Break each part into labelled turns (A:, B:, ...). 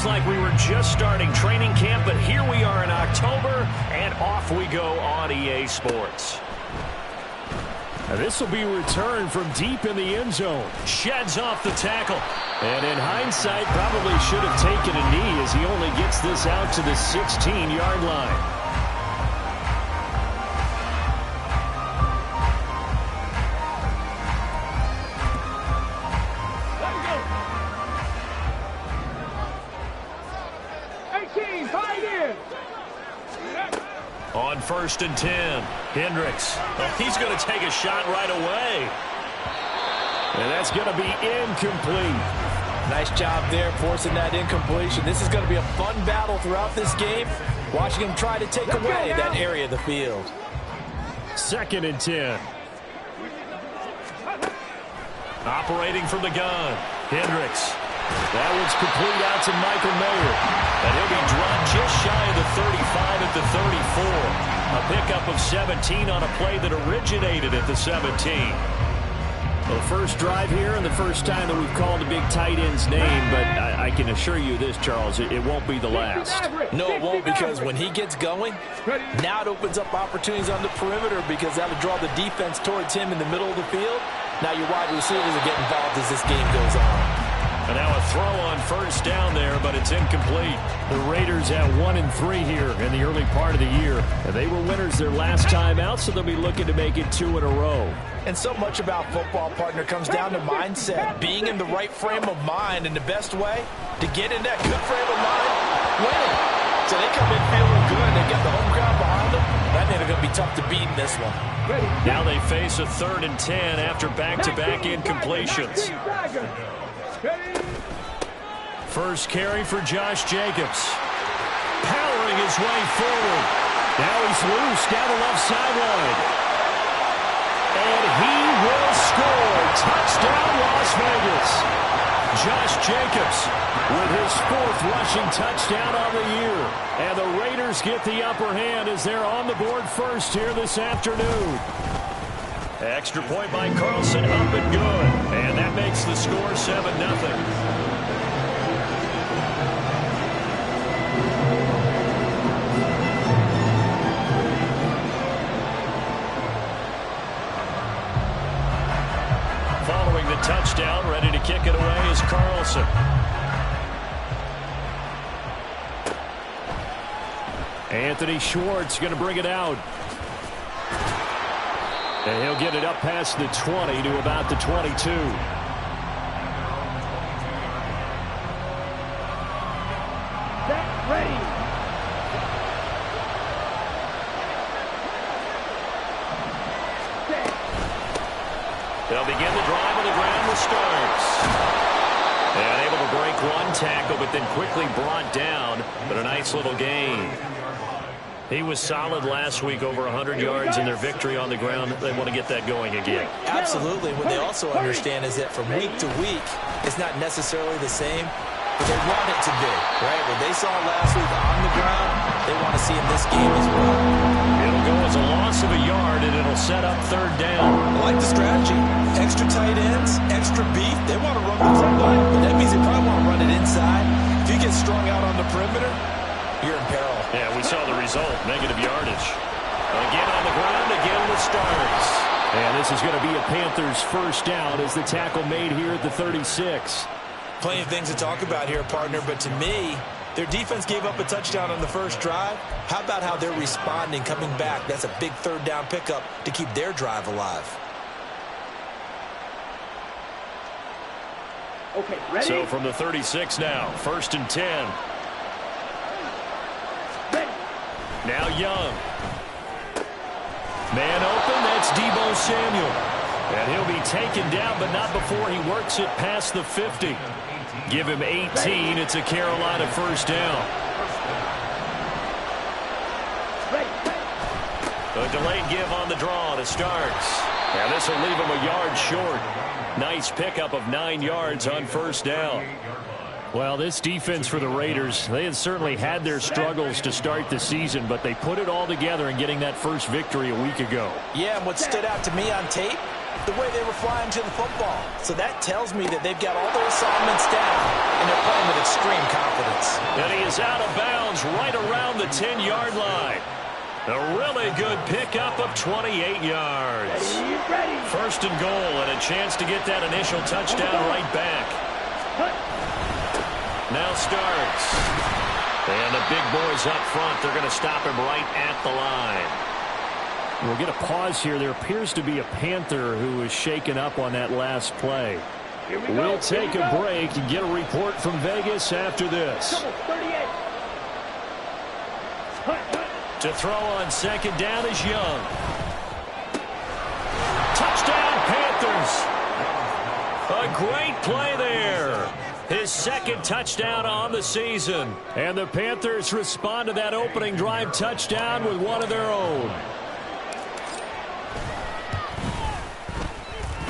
A: Seems like we were just starting training camp, but here we are in October, and off we go on EA Sports.
B: This will be returned from deep in the end zone.
A: Sheds off the tackle.
B: And in hindsight, probably should have taken a knee as he only gets this out to the 16-yard line.
A: On 1st and 10, Hendricks. Oh, he's going to take a shot right away.
B: And that's going to be incomplete.
C: Nice job there forcing that incompletion. This is going to be a fun battle throughout this game. Watching him try to take away that area of the field.
B: 2nd and 10.
A: Operating from the gun, Hendricks.
B: That one's complete out to Michael Mayer.
A: And he'll be dropped just shy of the 35 at the 34. A pickup of 17 on a play that originated at the 17.
B: Well, first drive here and the first time that we've called a big tight end's name, but I can assure you this, Charles, it won't be the last.
C: No, it won't, because when he gets going, now it opens up opportunities on the perimeter because that'll draw the defense towards him in the middle of the field. Now your wide receivers will get involved as this game goes on.
A: And now a throw on 1st down there, but it's incomplete.
B: The Raiders at 1-3 here in the early part of the year. And they were winners their last time out, so they'll be looking to make it 2 in a row.
C: And so much about football, partner, comes down to mindset. Being in the right frame of mind, and the best way to get in that good frame of mind, winning. So they come in feeling good. They got the home crowd behind them. I think they're going to be tough to beat in this one.
A: Now they face a 3rd and 10 after back-to-back incompletions. First carry for Josh Jacobs. Powering his way forward.
B: Now he's loose down the left sideline. And he will score. Touchdown, Las Vegas. Josh Jacobs with his 4th rushing touchdown on the year. And the Raiders get the upper hand as they're on the board first here this afternoon.
A: Extra point by Carlson, up and good. And that makes the score 7-0. Following the touchdown, ready to kick it away is Carlson.
B: Anthony Schwartz going to bring it out. And he'll get it up past the 20 to about the 22.
D: Ready.
A: They'll begin the drive on the ground with Starks. And able to break one tackle, but then quickly brought down. But a nice little gain. He was solid last week, over 100 yards in their victory on the ground. They want to get that going again.
C: Absolutely. What they also understand is that from week to week, it's not necessarily the same, but they want it to be, right? What they saw last week on the ground, they want to see in this game as well.
A: It'll go as a loss of a yard, and it'll set up 3rd down.
C: I like the strategy. Extra tight ends, extra beef. They want to run the football, but that means they probably want to run it inside. If you get strung out on the perimeter, you're in peril.
A: Yeah, we saw the result, negative yardage. Again on the ground, again with Starks.
B: And this is going to be a Panthers 1st down as the tackle made here at the 36.
C: Plenty of things to talk about here, partner, but to me, their defense gave up a touchdown on the first drive. How about how they're responding, coming back? That's a big 3rd down pickup to keep their drive alive.
D: Okay, ready?
A: So from the 36 now, 1st and 10. Now Young. Man open, that's Deebo Samuel. And he'll be taken down, but not before he works it past the 50. Give him 18. It's a Carolina 1st down. A delayed give on the draw to Starks. And this will leave him a yard short. Nice pickup of 9 yards on 1st down.
B: Well, this defense for the Raiders, they had certainly had their struggles to start the season, but they put it all together in getting that first victory a week ago.
C: Yeah, and what stood out to me on tape, the way they were flying to the football. So that tells me that they've got all their assignments down, and they're playing with extreme confidence.
B: And he is out of bounds right around the 10-yard line. A really good pickup of 28 yards. First and goal, and a chance to get that initial touchdown right back. Now starts. And the big boys up front, they're going to stop him right at the line. We'll get a pause here. There appears to be a Panther who is shaken up on that last play. We'll take a break and get a report from Vegas after this. To throw on second down is Young. Touchdown, Panthers. A great play there. His second touchdown on the season. And the Panthers respond to that opening drive touchdown with one of their own.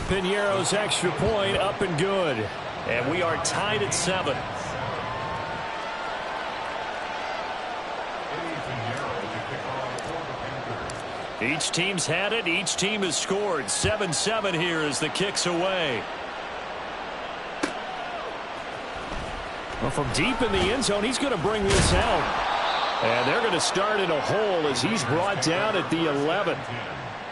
B: Piñeiro's extra point up and good. And we are tied at 7. Each team's had it. Each team has scored. 7-7 here as the kick's away. Well, from deep in the end zone, he's going to bring this out. And they're going to start in a hole as he's brought down at the 11.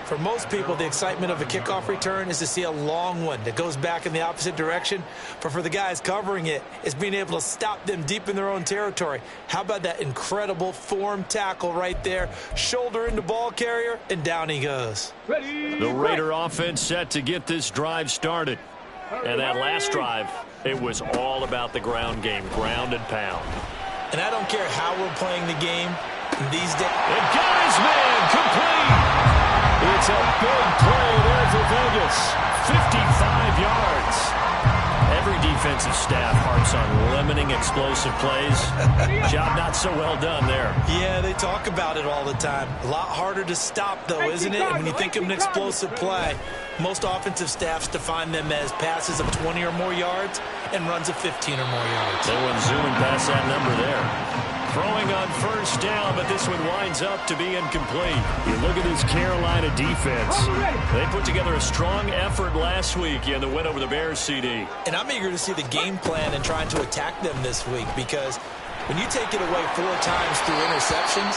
C: For most people, the excitement of a kickoff return is to see a long one that goes back in the opposite direction. But for the guys covering it, it's being able to stop them deep in their own territory. How about that incredible form tackle right there? Shoulder into ball carrier, and down he goes.
B: The Raider offense set to get this drive started. And that last drive, it was all about the ground game, ground and pound.
C: And I don't care how we're playing the game these days.
B: It got his man complete. It's a big play there for Vegas. 55 yards. Every defensive staff harps on limiting explosive plays. Job not so well done there.
C: Yeah, they talk about it all the time. A lot harder to stop, though, isn't it? And when you think of an explosive play, most offensive staffs define them as passes of 20 or more yards and runs of 15 or more yards.
B: They went zooming past that number there. Throwing on first down, but this one winds up to be incomplete. You look at this Carolina defense. They put together a strong effort last week in the win over the Bears, CD.
C: And I'm eager to see the game plan and trying to attack them this week, because when you take it away 4 times through interceptions,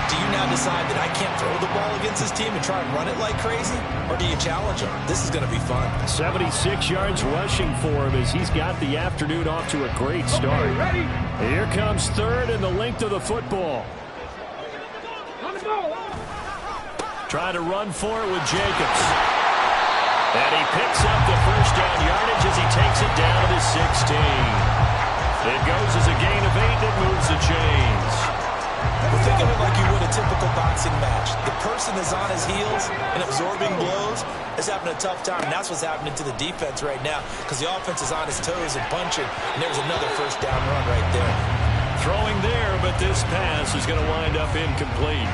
C: do you now decide that I can't throw the ball against this team and try and run it like crazy? Or do you challenge them? This is going to be fun.
B: 76 yards rushing for him as he's got the afternoon off to a great start. Here comes third and the length of the football. Trying to run for it with Jacobs. And he picks up the first down yardage as he takes it down to the 16. It goes as a gain of 8 that moves the chains.
C: Well, think of it like you would a typical boxing match. The person is on his heels and absorbing blows is having a tough time. And that's what's happening to the defense right now, because the offense is on his toes and punching. And there's another first down run right there.
B: Throwing there, but this pass is going to wind up incomplete.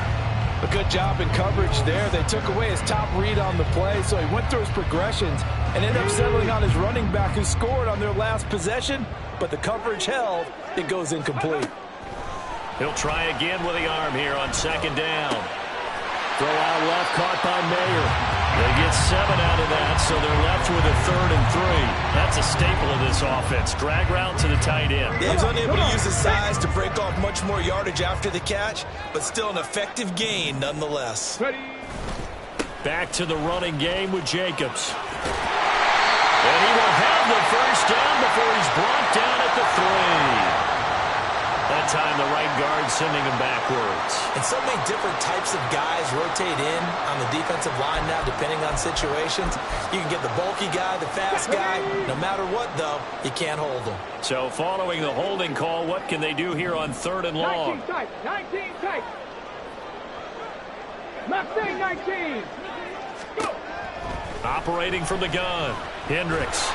D: A good job in coverage there. They took away his top read on the play, so he went through his progressions and ended up settling on his running back who scored on their last possession, but the coverage held. It goes incomplete.
B: He'll try again with the arm here on second down. Throw out left, caught by Mayer. They get 7 out of that, so they're left with a 3rd and 3. That's a staple of this offense. Drag route to the tight end.
C: Yeah, he's unable to use his size to break off much more yardage after the catch, but still an effective gain nonetheless.
B: Back to the running game with Jacobs. And he will have the first down before he's brought down at the 3. That time the right guard sending him backwards.
C: And so many different types of guys rotate in on the defensive line now, depending on situations. You can get the bulky guy, the fast guy. No matter what, though, you can't hold them.
B: So following the holding call, what can they do here on 3rd and long?
E: 19 tight. 19 tight. Left side 19. Go.
B: Operating from the gun. Hendricks.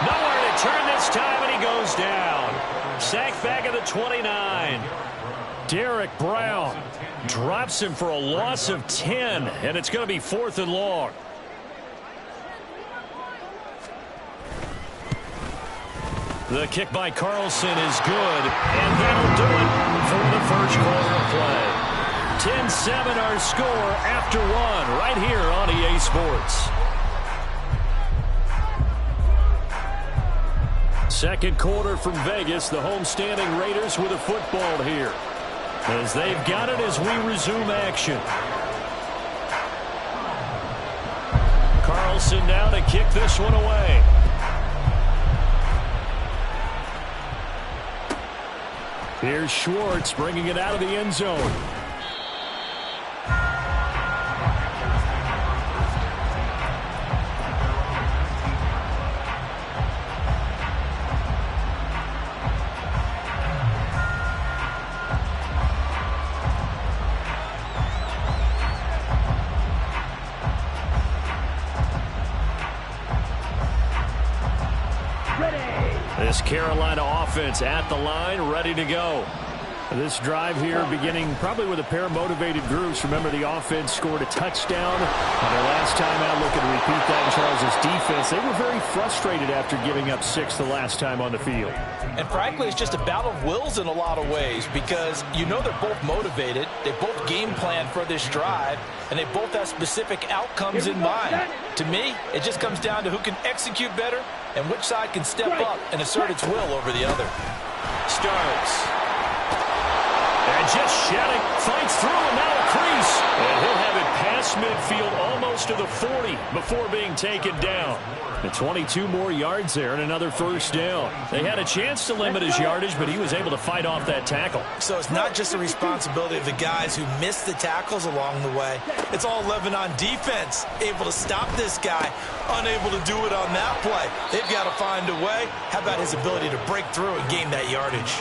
B: Nowhere to turn this time, and he goes down. Sacked back at the 29. Derek Brown drops him for a loss of 10, and it's going to be 4th and long. The kick by Carlson is good, and that'll do it for the first quarter of play. 10-7 our score after one right here on EA Sports. Second quarter from Vegas. The homestanding Raiders with a football here, as they've got it as we resume action. Carlson now to kick this one away. Here's Schwartz bringing it out of the end zone. This Carolina offense at the line, ready to go. This drive here beginning probably with a pair of motivated groups. Remember, the offense scored a touchdown on their last time out. Looking to repeat that in Charles' defense. They were very frustrated after giving up 6 the last time on the field.
C: And frankly, it's just a battle of wills in a lot of ways, because you know they're both motivated. They both game plan for this drive, and they both have specific outcomes in mind. To me, it just comes down to who can execute better and which side can step up and assert its will over the other.
B: Starts. And just shedding, fights through, and now a crease. And he'll have it past midfield, almost to the 40, before being taken down. And 22 more yards there and another first down. They had a chance to limit his yardage, but he was able to fight off that tackle.
C: So it's not just the responsibility of the guys who missed the tackles along the way. It's all 11 on defense, able to stop this guy, unable to do it on that play. They've got to find a way. How about his ability to break through and gain that yardage?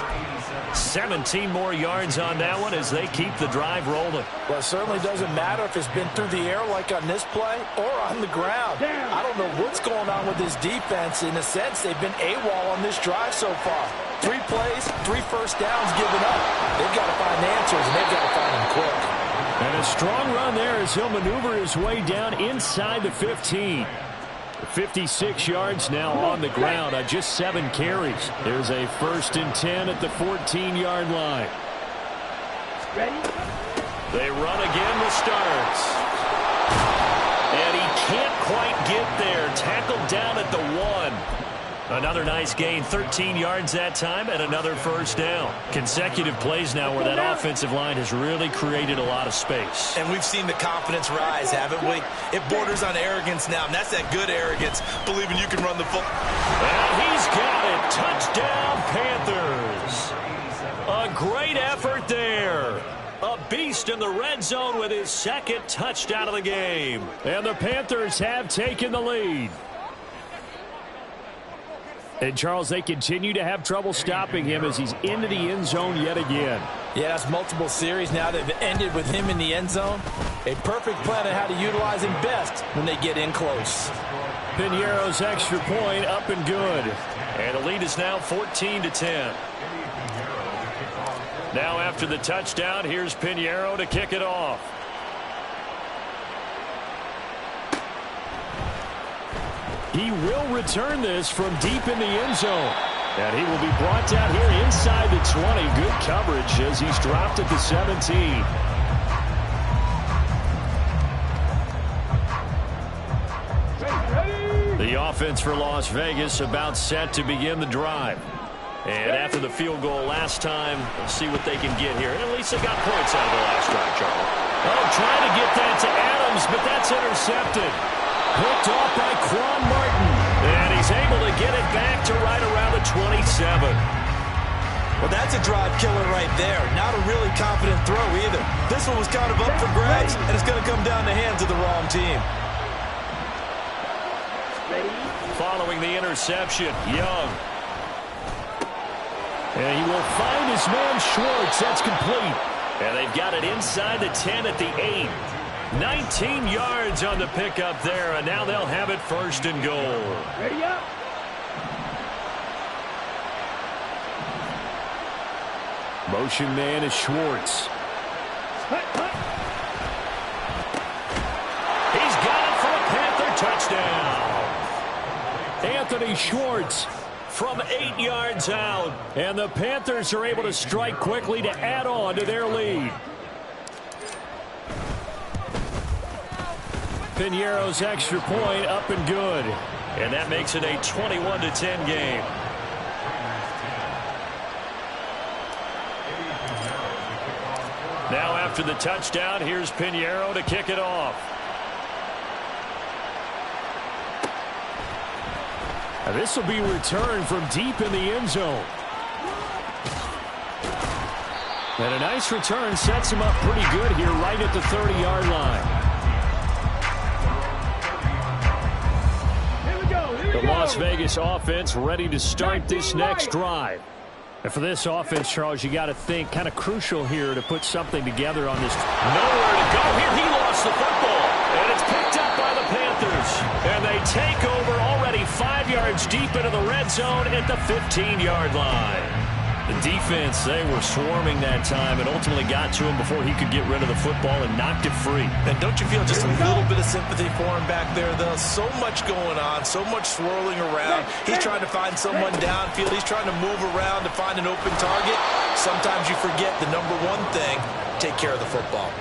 B: 17 more yards on that one as they keep the drive rolling.
D: Well, it certainly doesn't matter if it's been through the air like on this play or on the ground. I don't know what's going on with this defense. In a sense, they've been AWOL on this drive so far. 3 plays, 3 first downs given up. They've got to find answers, and they've got to find them quick.
B: And a strong run there as he'll maneuver his way down inside the 15. 56 yards now on the ground on just 7 carries. There's a 1st and 10 at the 14-yard line.
E: Ready?
B: They run again with Starks. And he can't quite get there. Tackled down at the 1. Another nice gain, 13 yards that time, and another first down. Consecutive plays now where that offensive line has really created a lot of space.
C: And we've seen the confidence rise, haven't we? It borders on arrogance now, and that's that good arrogance, believing you can run the football.
B: And he's got it. Touchdown, Panthers. A great effort there. A beast in the red zone with his 2nd touchdown of the game. And the Panthers have taken the lead. And, Charles, they continue to have trouble stopping him as he's into the end zone yet again.
D: Yeah, that's multiple series now that have ended with him in the end zone. A perfect plan on how to utilize him best when they get in close.
B: Piñeiro's extra point up and good. And the lead is now 14-10. Now after the touchdown, here's Piñeiro to kick it off. He will return this from deep in the end zone. And he will be brought down here inside the 20. Good coverage as he's dropped at the 17. The offense for Las Vegas about set to begin the drive. And after the field goal last time, we'll see what they can get here. And at least they got points out of the last drive, Charles. Oh, trying to get that to Adams, but that's intercepted. Picked off by Quan Martin. And he's able to get it back to right around the 27.
C: Well, that's a drive killer right there. Not a really confident throw either. This one was kind of up for grabs, and it's going to come down the hands of the wrong team.
B: Following the interception, Young. And he will find his man Schwartz. That's complete. And they've got it inside the 10 at the 8. 19 yards on the pickup there, and now they'll have it 1st and goal.
E: Ready up.
B: Motion man is Schwartz. He's got it for a Panther touchdown. Anthony Schwartz from 8 yards out. And the Panthers are able to strike quickly to add on to their lead. Piñeiro's extra point up and good.
A: And that makes it a 21-10 game. Now after the touchdown, here's Piñeiro to kick it off.
B: Now this will be returned from deep in the end zone. And a nice return sets him up pretty good here right at the 30-yard line. The Las Vegas offense ready to start this next drive. And for this offense, Charles, you got to think kind of crucial here to put something together on this.
A: Nowhere to go here. He lost the football. And it's picked up by the Panthers. And they take over already 5 yards deep into the red zone at the 15-yard line. The defense, they were swarming that time and ultimately got to him before he could get rid of the football and knocked it free.
C: And don't you feel just a little bit of sympathy for him back there, though? So much going on, so much swirling around. He's trying to find someone downfield. He's trying to move around to find an open target. Sometimes you forget the number one thing, take care of the football.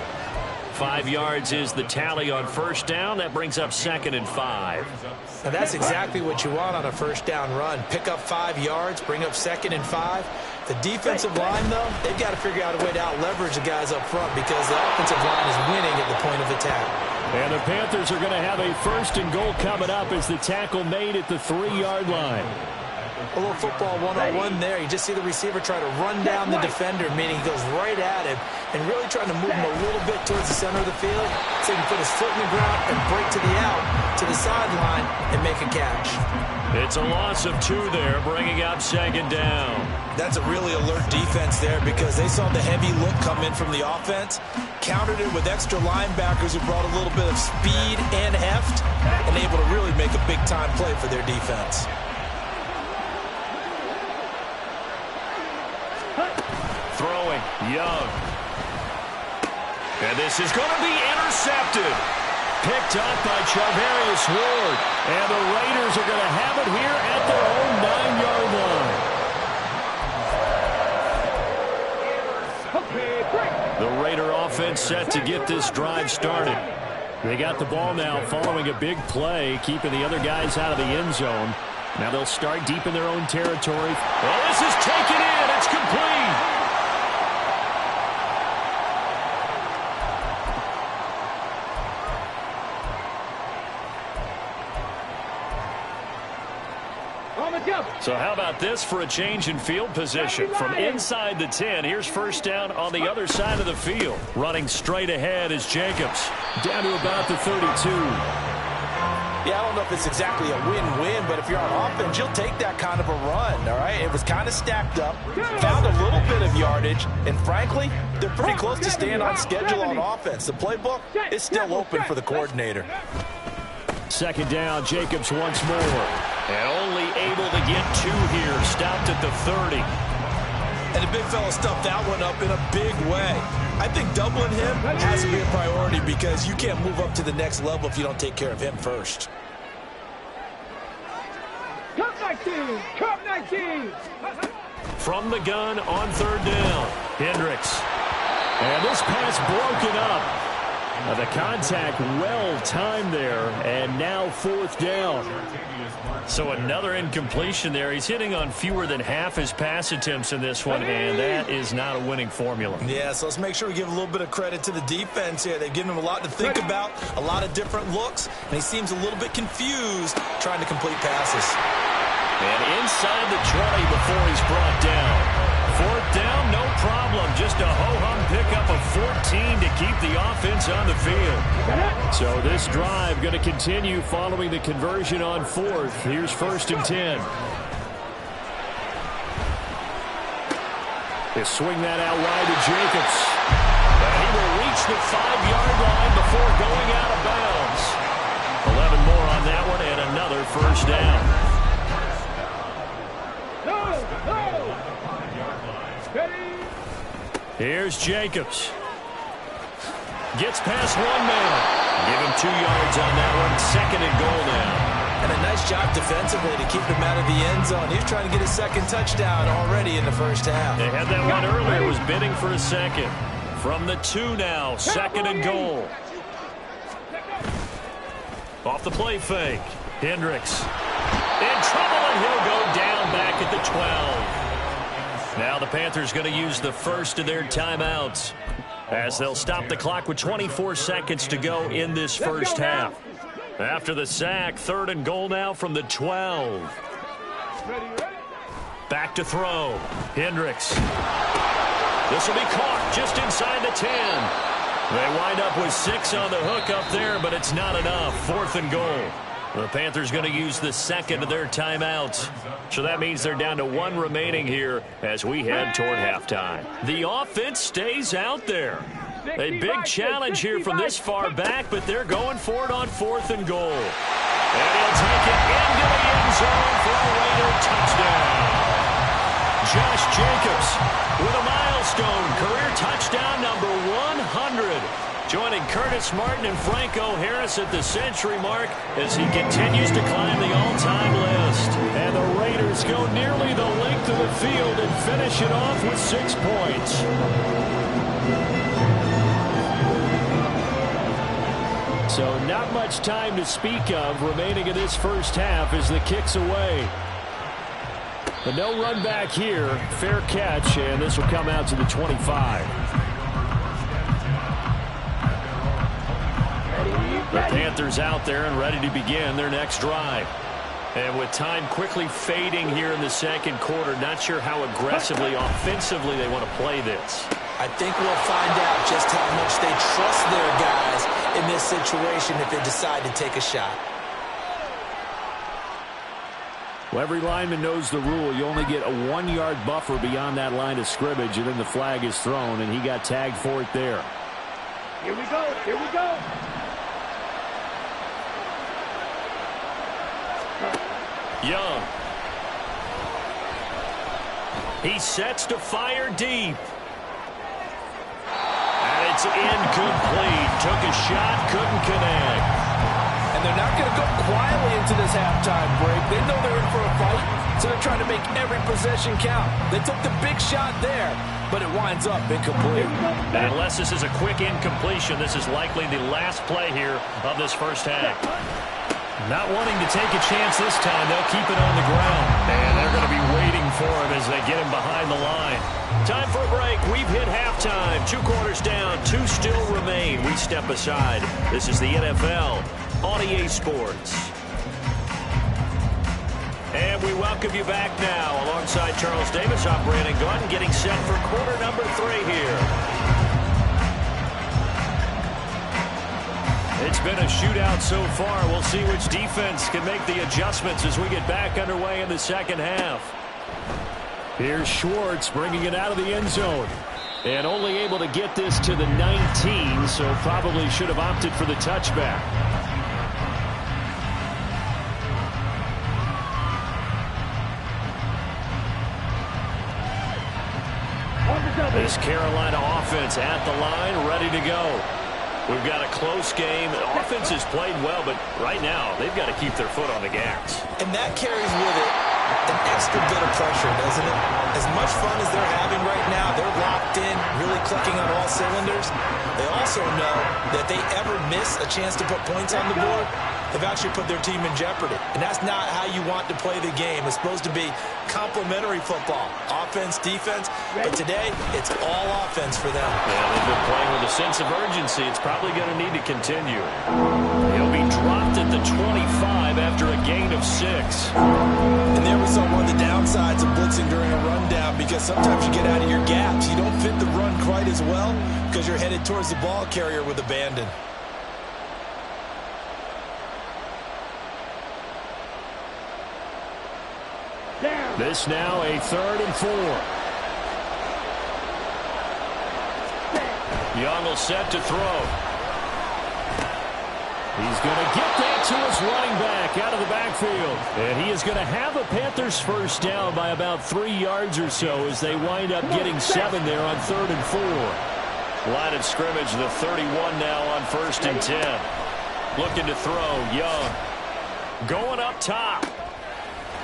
A: 5 yards is the tally on first down. That brings up 2nd and 5.
C: Now that's exactly what you want on a first down run. Pick up 5 yards, bring up 2nd and 5. The defensive line, though, they've got to figure out a way to out-leverage the guys up front because the offensive line is winning at the point of attack.
B: And the Panthers are going to have a 1st and goal coming up as the tackle made at the 3-yard line.
C: A little football 101 there. You just see the receiver try to run down the defender, meaning he goes right at him and really trying to move him a little bit towards the center of the field so he can put his foot in the ground and break to the out, to the sideline, and make a catch.
A: It's a loss of 2 there, bringing up 2nd down.
C: That's a really alert defense there because they saw the heavy look come in from the offense, countered it with extra linebackers who brought a little bit of speed and heft, and able to really make a big-time play for their defense.
A: Throwing, Young. And this is going to be intercepted. Picked up by Charvarius Ward. And the Raiders are going to have it here at their own 9-yard line. The Raider offense set to get this drive started.
B: They got the ball now following a big play, keeping the other guys out of the end zone. Now they'll start deep in their own territory.
A: Well, this is taken in. It's complete. So how about this for a change in field position? From inside the 10, here's first down on the other side of the field. Running straight ahead is Jacobs.
B: Down to about the 32.
C: Yeah, I don't know if it's exactly a win-win, but if you're on offense, you'll take that kind of a run, all right? It was kind of stacked up, found a little bit of yardage, and frankly, they're pretty close to staying on schedule on offense. The playbook is still open for the coordinator.
B: 2nd down, Jacobs once more.
A: And only able to get 2 here. Stopped at the 30.
C: And the big fella stuffed that one up in a big way. I think doubling him has to be a priority because you can't move up to the next level if you don't take care of him first.
E: Cup 19! Cup 19!
A: From the gun on 3rd down. Hendricks.
B: And this pass broken up. The contact well timed there, and now 4th down.
A: So another incompletion there. He's hitting on fewer than half his pass attempts in this one, and that is not a winning formula.
C: Yeah, so let's make sure we give a little bit of credit to the defense here. They've given him a lot to think about, a lot of different looks, and he seems a little bit confused trying to complete passes.
A: And inside the 20 before he's brought down. 4th down, no problem. Just a ho-hum pickup of 14 to keep the offense on the field.
B: So this drive going to continue following the conversion on 4th. Here's 1st and 10. They swing that out wide to Jacobs.
A: And he will reach the 5-yard line before going out of bounds. 11 more on that one and another first down. Here's Jacobs. Gets past 1 man. Give him 2 yards on that one. 2nd and goal now.
C: And a nice job defensively to keep him out of the end zone. He was trying to get his 2nd touchdown already in the first half.
A: They had that one earlier. Was bidding for a 2nd. From the 2 now. 2nd and goal. Off the play fake. Hendricks in trouble, and he'll go down back at the 12. Now the Panthers going to use the first of their timeouts as they'll stop the clock with 24 seconds to go in this first half. After the sack, 3rd and goal now from the 12. Back to throw. Hendricks. This will be caught just inside the 10. They wind up with 6 on the hook up there, but it's not enough. 4th and goal. The Panthers going to use the second of their timeouts. So that means they're down to 1 remaining here as we head toward halftime. The offense stays out there. A big challenge here from this far back, but they're going for it on 4th and goal. And he'll take it into the end zone for a Raider touchdown. Josh Jacobs with a milestone career touchdown number 100. Joining Curtis Martin and Franco Harris at the century mark as he continues to climb the all-time list.
B: And the Raiders go nearly the length of the field and finish it off with 6 points. So not much time to speak of remaining in this first half as the kick's away. But no run back here. Fair catch, and this will come out to the 25. The Panthers out there and ready to begin their next drive. And with time quickly fading here in the second quarter, not sure how aggressively, offensively they want to play this.
C: I think we'll find out just how much they trust their guys in this situation if they decide to take a shot.
B: Well, every lineman knows the rule. You only get a 1-yard buffer beyond that line of scrimmage, and then the flag is thrown, and he got tagged for it there.
E: Here we go. Here we go.
A: Young. He sets to fire deep. And it's incomplete. Took a shot, couldn't connect.
D: And they're not going to go quietly into this halftime break. They know they're in for a fight, so they're trying to make every possession count. They took the big shot there, but it winds up incomplete.
A: And unless this is a quick incompletion, this is likely the last play here of this first half. Not wanting to take a chance this time, they'll keep it on the ground. And they're going to be waiting for him as they get him behind the line. Time for a break. We've hit halftime. 2 quarters down, 2 still remain. We step aside. This is the NFL on EA Sports. And we welcome you back now. Alongside Charles Davis, I'm Brandon Gaudin, getting set for quarter number 3 here. It's been a shootout so far. We'll see which defense can make the adjustments as we get back underway in the second half.
B: Here's Schwartz bringing it out of the end zone. And only able to get this to the 19, so probably should have opted for the touchback.
A: This Carolina offense at the line, ready to go. We've got a close game. The offense has played well, but right now they've got to keep their foot on the gas.
C: And that carries with it an extra bit of pressure, doesn't it? As much fun as they're having right now, they're locked in, really clicking on all cylinders. They also know that they ever miss a chance to put points on the board, they've actually put their team in jeopardy. And that's not how you want to play the game. It's supposed to be complementary football, offense, defense. But today, it's all offense for them.
A: Yeah, they've been playing with a sense of urgency. It's probably going to need to continue. He'll be dropped at the 25 after a gain of 6.
C: And there we saw one of the downsides of blitzing during a rundown, because sometimes you get out of your gaps. You don't fit the run quite as well because you're headed towards the ball carrier with abandon.
B: This now a 3rd and 4.
A: Young will set to throw.
B: He's going to get that to his running back out of the backfield. And he is going to have a Panthers first down by about 3 yards or so as they wind up getting 7 there on 3rd and 4.
A: Line of scrimmage, the 31 now on 1st and 10. Looking to throw, Young. Going up top.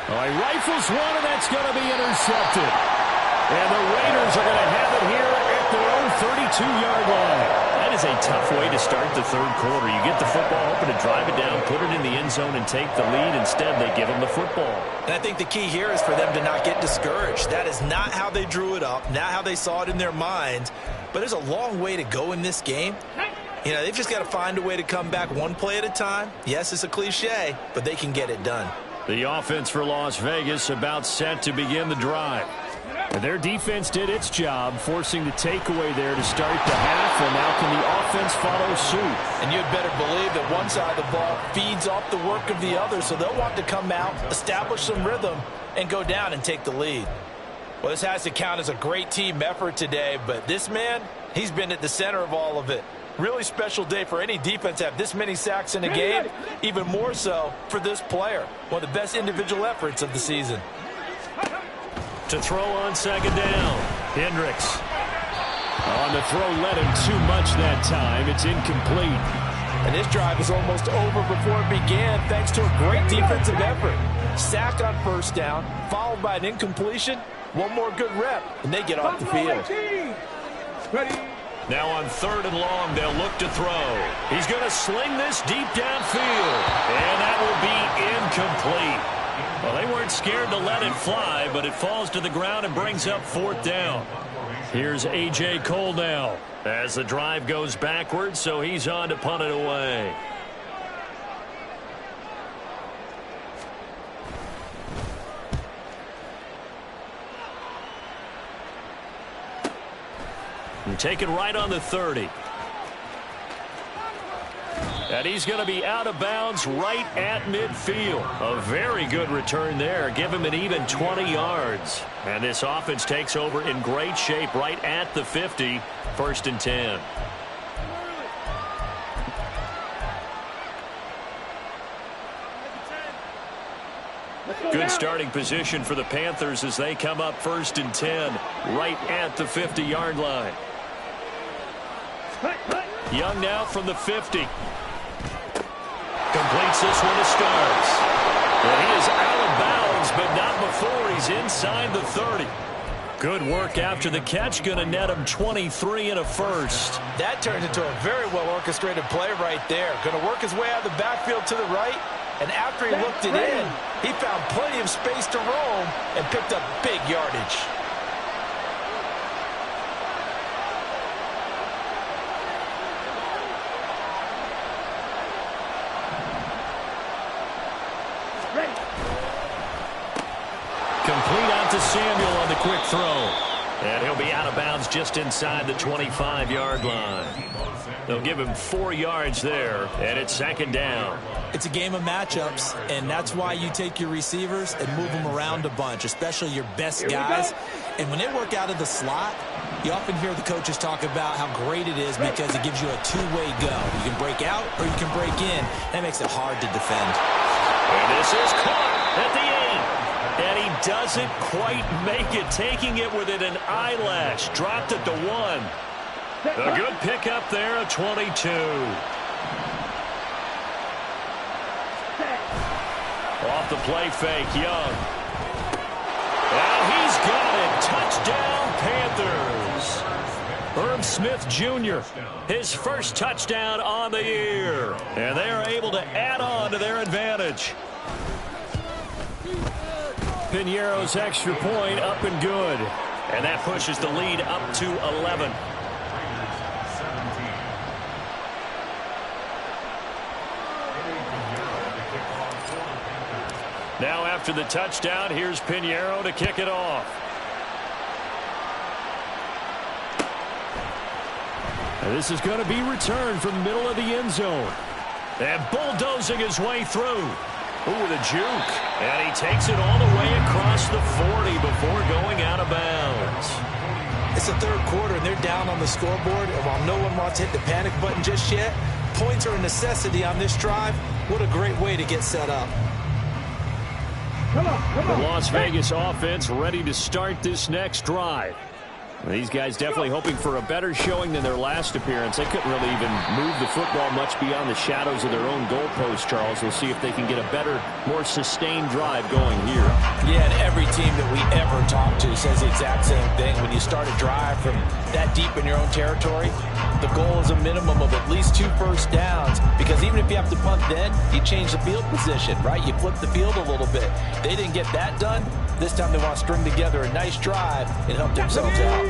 B: He rifles one, and that's going to be intercepted. And the Raiders are going to have it here at their own 32-yard line.
A: That
B: is a tough way to start the third quarter. You get the football open to drive it down, put it in the end zone, and take the lead. Instead, they give them the football.
C: And I think the key here is for them to not get discouraged. That is not how they drew it up, not how they saw it in their minds. But there's a long way to go in this game. You know, they've just got to find a way to come back one play at a time. Yes, it's a cliche, but they can get it done.
B: The offense for Las Vegas about set to begin the drive. Their defense did its job, forcing the takeaway there to start the half, and now can the offense follow suit?
C: And you'd better believe that one side of the ball feeds off the work of the other, so they'll want to come out, establish some rhythm, and go down and take the lead. Well, this has to count as a great team effort today, but this man, he's been at the center of all of it. Really special day for any defense to have this many sacks in a game, even more so for this player. One of the best individual efforts of the season.
B: To throw on second down, Hendricks. On the throw, led him too much that time. It's incomplete.
C: And this drive is almost over before it began thanks to a great defensive effort. Sack on first down, followed by an incompletion. One more good rep, and they get off the field.
B: Now on third and long, they'll look to throw. He's going to sling this deep downfield, and that will be incomplete. Well, they weren't scared to let it fly, but it falls to the ground and brings up fourth down. Here's A.J. Cole now as the drive goes backwards, so he's on to punt it away. And take it right on the 30. And he's going to be out of bounds right at midfield. A very good return there. Give him an even 20 yards. And this offense takes over in great shape right at the 50. First and 10. Good starting position for the Panthers as they come up first and 10 right at the 50-yard line. Young now from the 50. Completes this one to Starks. And he is out of bounds, but not before he's inside the 30. Good work after the catch. Going to net him 23 and a first.
C: That turns into a very well-orchestrated play right there. Going to work his way out of the backfield to the right. And after he looked it in, he found plenty of space to roam and picked up big yardage.
B: Complete out to Samuel on the quick throw. And he'll be out of bounds just inside the 25-yard line. They'll give him 4 yards there, and it's second down.
F: It's a game of matchups, and that's why you take your receivers and move them around a bunch, especially your best guys. And when they work out of the slot, you often hear the coaches talk about how great it is because it gives you a two-way go. You can break out or you can break in. That makes it hard to defend.
B: And this is caught at the 8. And he doesn't quite make it, taking it within an eyelash. Dropped at the 1. A good pickup there at 22. Off the play fake, Young. And he's got it. Touchdown, Panthers. Herb Smith Jr., his first touchdown on the year. And they are able to add on to their advantage. Piñeiro's extra point up and good. And that pushes the lead up to 11. Now after the touchdown, here's Piñeiro to kick it off. And this is going to be returned from the middle of the end zone. And bulldozing his way through. Ooh, with a juke. And he takes it all the way across the 40 before going out of bounds.
C: It's the third quarter, and they're down on the scoreboard. And while no one wants to hit the panic button just yet, points are a necessity on this drive. What a great way to get set up.
B: The Las Vegas offense ready to start this next drive. These guys definitely hoping for a better showing than their last appearance. They couldn't really even move the football much beyond the shadows of their own goalpost, Charles. We'll see if they can get a better, more sustained drive going here.
F: Yeah, and every team that we ever talk to says the exact same thing. When you start a drive from that deep in your own territory, the goal is a minimum of at least 2 first downs, because even if you have to punt then, you change the field position, right? You flip the field a little bit. They didn't get that done. This time they want to string together a nice drive and help themselves out.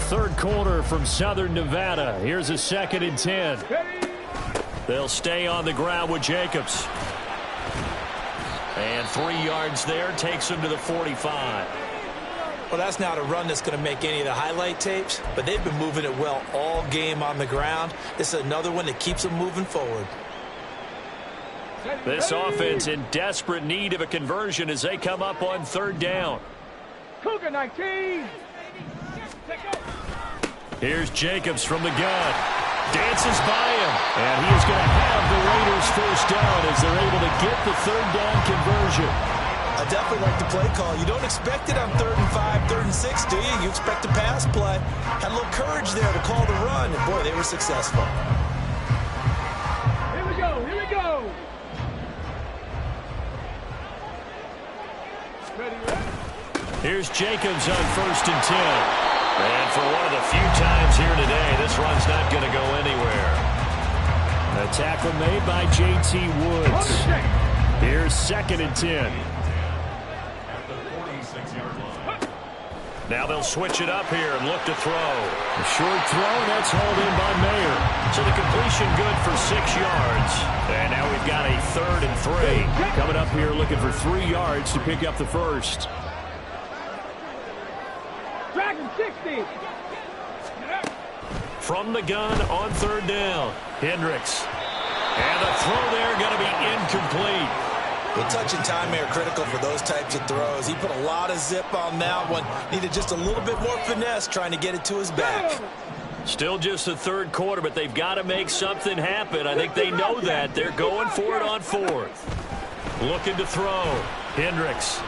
B: Third quarter from Southern Nevada. Here's a 2nd and 10. They'll stay on the ground with Jacobs.
A: And 3 yards there takes them to the 45.
F: Well, that's not a run that's going to make any of the highlight tapes, but they've been moving it well all game on the ground. This is another one that keeps them moving forward.
B: This offense in desperate need of a conversion as they come up on 3rd down.
E: Cougar 19.
B: Here's Jacobs from the gun. Dances by him. And he is going to have the Raiders first down as they're able to get the 3rd down conversion.
F: I definitely like the play call. You don't expect it on 3rd and 5, 3rd and 6, do you? You expect a pass play. Had a little courage there to call the run, and boy, they were successful.
E: Here we go. Here we go. Ready, ready.
B: Here's Jacobs on 1st and 10.
A: And for one of the few times here today, this run's not going to go anywhere.
B: A tackle made by J.T. Woods. Here's 2nd and 10.
A: Now they'll switch it up here and look to throw.
B: A short throw, and that's hauled in by Mayer.
A: So the completion good for 6 yards. And now we've got a 3rd and 3.
B: Coming up here looking for 3 yards to pick up the first.
E: Dragon 60.
A: From the gun on 3rd down. Hendricks. And the throw there going to be incomplete.
F: Well, touch and time are critical for those types of throws. He put a lot of zip on that one. Needed just a little bit more finesse trying to get it to his back.
A: Still just the 3rd quarter, but they've got to make something happen. I think they know that. They're going for it on 4th. Looking to throw. Hendricks.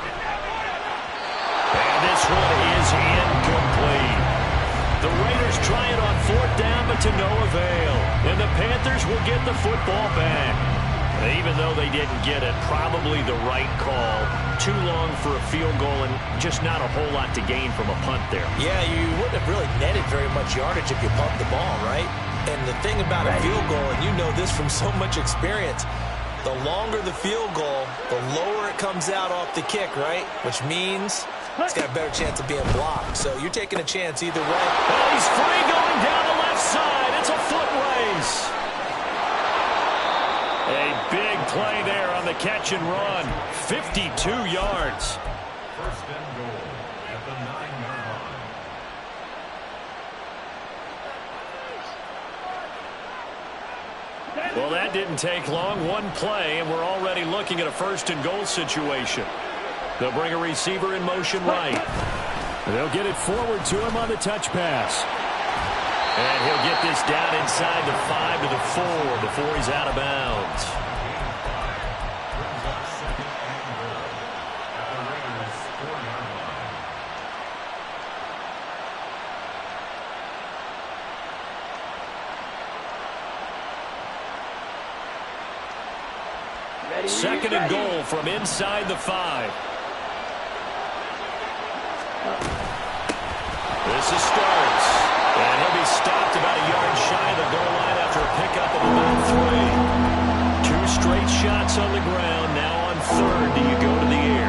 A: And this one is incomplete. The Raiders try it on 4th down, but to no avail. And the Panthers will get the football back. Even though they didn't get it, probably the right call. Too long for a field goal and just not a whole lot to gain from a punt there.
F: Yeah, you wouldn't have really netted very much yardage if you pumped the ball, right? And the thing about a field goal, and you know this from so much experience, the longer the field goal, the lower it comes out off the kick, right? Which means it's got a better chance of being blocked. So you're taking a chance either way.
A: Oh, he's free going down the left side. It's a foot race.
B: A big play there on the catch and run. 52 yards.
G: First and goal at the 9-yard line.
B: Well, that didn't take long. One play, and we're already looking at a 1st and goal situation. They'll bring a receiver in motion right. They'll get it forward to him on the touch pass.
A: And he'll get this down inside the 5 to the 4 before he's out of bounds.
G: Brings up 2nd and goal at the Raiders' 4-yard line.
E: Ready,
B: 2nd and goal from inside the 5.
A: This is Starks. And he'll be stopped about a yard shy of the goal line after a pickup of about 3. 2 straight shots on the ground. Now on 3rd, do you go to the air?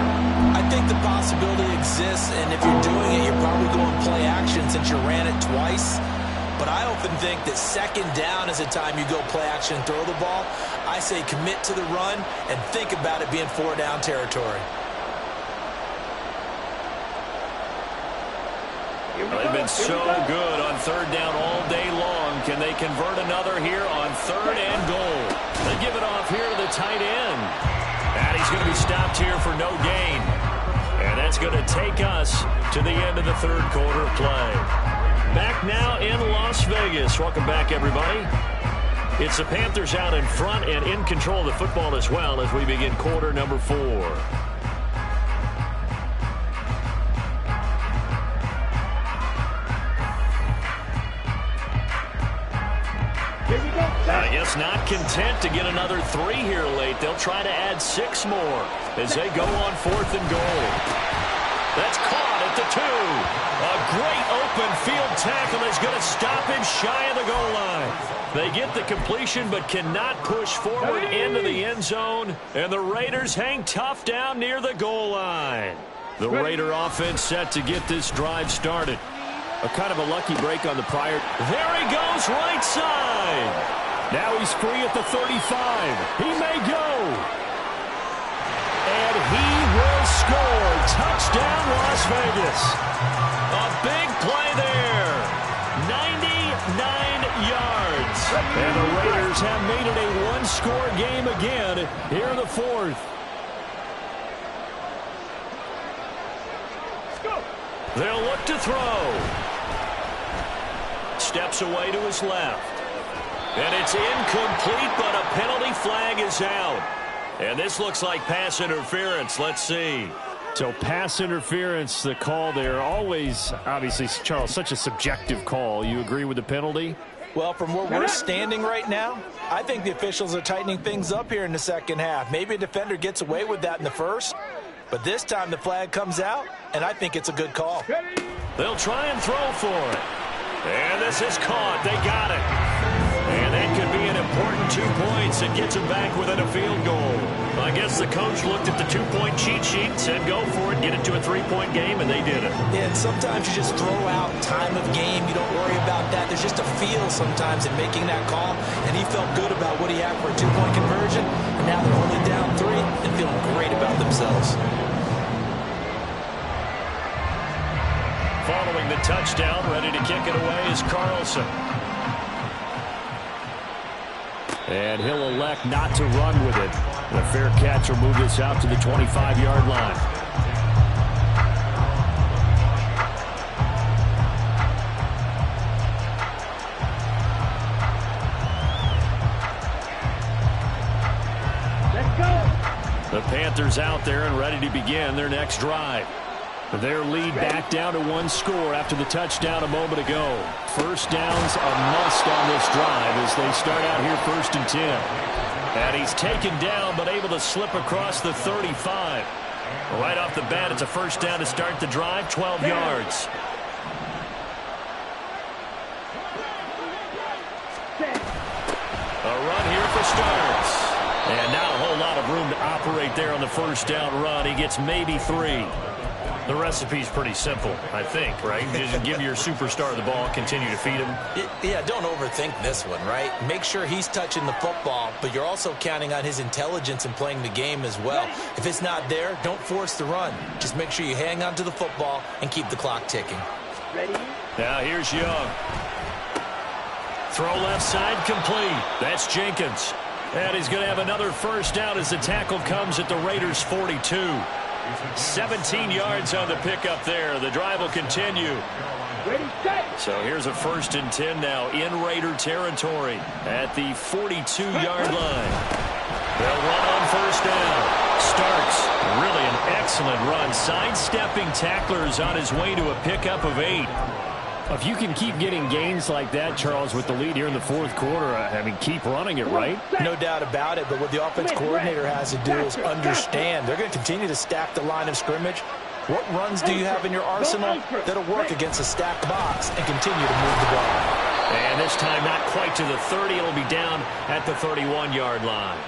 F: I think the possibility exists, and if you're doing it, you're probably going play action since you ran it twice. But I often think that 2nd down is the time you go play action and throw the ball. I say commit to the run and think about it being 4-down territory.
A: They've been so good on 3rd down all day long. Can they convert another here on 3rd and goal? They give it off here to the tight end. And he's going to be stopped here for no gain. And that's going to take us to the end of the 3rd quarter of play. Back now in Las Vegas. Welcome back, everybody. It's the Panthers out in front and in control of the football as well as we begin quarter number 4.
E: Here we go.
A: I guess not content to get another 3 here late. They'll try to add 6 more as they go on 4th and goal. That's caught at the 2. A great open field tackle is going to stop him shy of the goal line. They get the completion but cannot push forward into the end zone. And the Raiders hang tough down near the goal line. The Raider offense set to get this drive started.
B: A kind of a lucky break on the prior.
A: There he goes, right side.
B: Now he's free at the 35. He may go. And he will score. Touchdown, Las Vegas.
A: A big play there. 99 yards.
B: And the Raiders have made it a one-score game again here in the 4th.
A: They'll look to throw. Steps away to his left. And it's incomplete, but a penalty flag is out. And this looks like pass interference. Let's see.
B: So pass interference, the call there. Always, obviously, Charles, such a subjective call. You agree with the penalty?
D: Well, from where we're standing right now, I think the officials are tightening things up here in the second half. Maybe a defender gets away with that in the first, but this time the flag comes out, and I think it's a good call.
A: They'll try and throw for it. And this is caught. They got it. And that could be an important 2 points. It gets them back within a field goal. I guess the coach looked at the 2-point cheat sheet and said, go for it, get it to a 3-point game, and they did it.
F: Yeah, and sometimes you just throw out time of game. You don't worry about that. There's just a feel sometimes in making that call, and he felt good about what he had for a 2-point conversion. And now they're only down 3 and feeling great about themselves.
A: Following the touchdown, ready to kick it away is Carlson.
B: And he'll elect not to run with it. And a fair catch will move this out to the 25-yard line.
E: Let's go.
B: The Panthers out there and ready to begin their next drive. Their lead back down to 1 score after the touchdown a moment ago. First down's a must on this drive as they start out here 1st and 10. And he's taken down but able to slip across the 35. Right off the bat, it's a first down to start the drive, 12 yards. A run here for Starks. And not a whole lot of room to operate there on the first down run. He gets maybe 3.
A: The recipe's pretty simple, I think, right? Just give your superstar the ball, continue to feed him.
F: Yeah, don't overthink this one, right? Make sure he's touching the football, but you're also counting on his intelligence in playing the game as well. If it's not there, don't force the run. Just make sure you hang on to the football and keep the clock ticking.
E: Ready?
A: Now here's Young. Throw left side complete. That's Jenkins. And he's going to have another first down as the tackle comes at the Raiders' 42. 17 yards on the pickup there. The drive will continue.
E: Ready, set.
A: So here's a 1st and 10 now in Raider territory at the 42-yard line. They'll run on first down. Starks, really an excellent run. Sidestepping tacklers on his way to a pickup of 8.
B: If you can keep getting gains like that, Charles, with the lead here in the 4th quarter, I mean, keep running it, right?
D: No doubt about it, but what the offense coordinator has to do is understand. They're going to continue to stack the line of scrimmage. What runs do you have in your arsenal that'll work against a stacked box and continue to move the ball?
A: And this time not quite to the 30. It'll be down at the 31-yard line.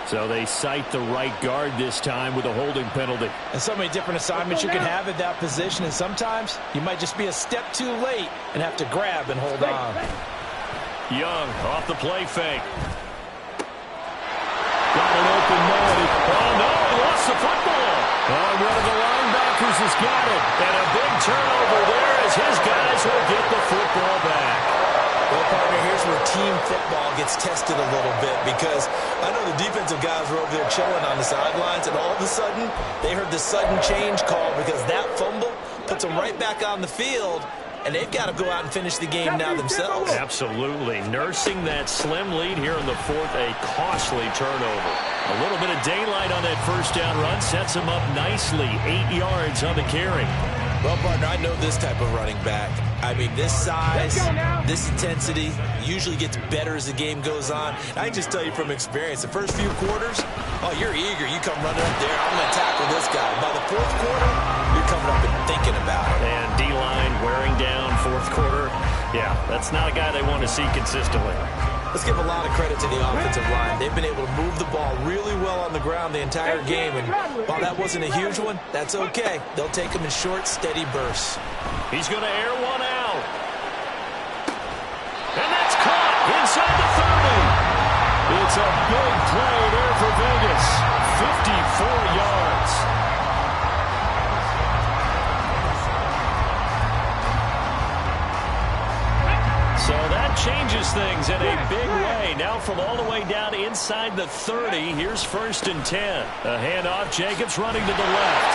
B: So they cite the right guard this time with a holding penalty.
D: And so many different assignments you can have at that position, and sometimes you might just be a step too late and have to grab and hold on.
A: Young off the play fake.
B: Got an open man.
A: Oh, no, he lost the football.
B: Oh, one of the linebackers has got it.
A: And a big turnover there as his guys will get the football back.
F: Well, partner, here's where team football gets tested a little bit because I know the defensive guys were over there chilling on the sidelines, and all of a sudden they heard the sudden change call because that fumble puts them right back on the field, and they've got to go out and finish the game now themselves.
A: Absolutely. Nursing that slim lead here in the 4th, a costly turnover. A little bit of daylight on that first down run sets him up nicely. 8 yards on the carry.
F: Well, partner, I know this type of running back. I mean, this size, this intensity usually gets better as the game goes on. I can just tell you from experience, the first few quarters, oh, you're eager. You come running up there, I'm going to tackle this guy. By the fourth quarter, you're coming up and thinking about it.
A: And D-line wearing down fourth quarter. Yeah, that's not a guy they want to see consistently.
F: Let's give a lot of credit to the offensive line. They've been able to move the ball really well on the ground the entire game. And while that wasn't a huge one, that's okay. They'll take them in short, steady bursts.
A: He's going to air one out. And that's caught inside the 30.
B: It's a big play there for Vegas. 54 yards.
A: So that changes things in a big way. Now from all the way down inside the 30, here's 1st and 10. A handoff, Jacobs running to the left.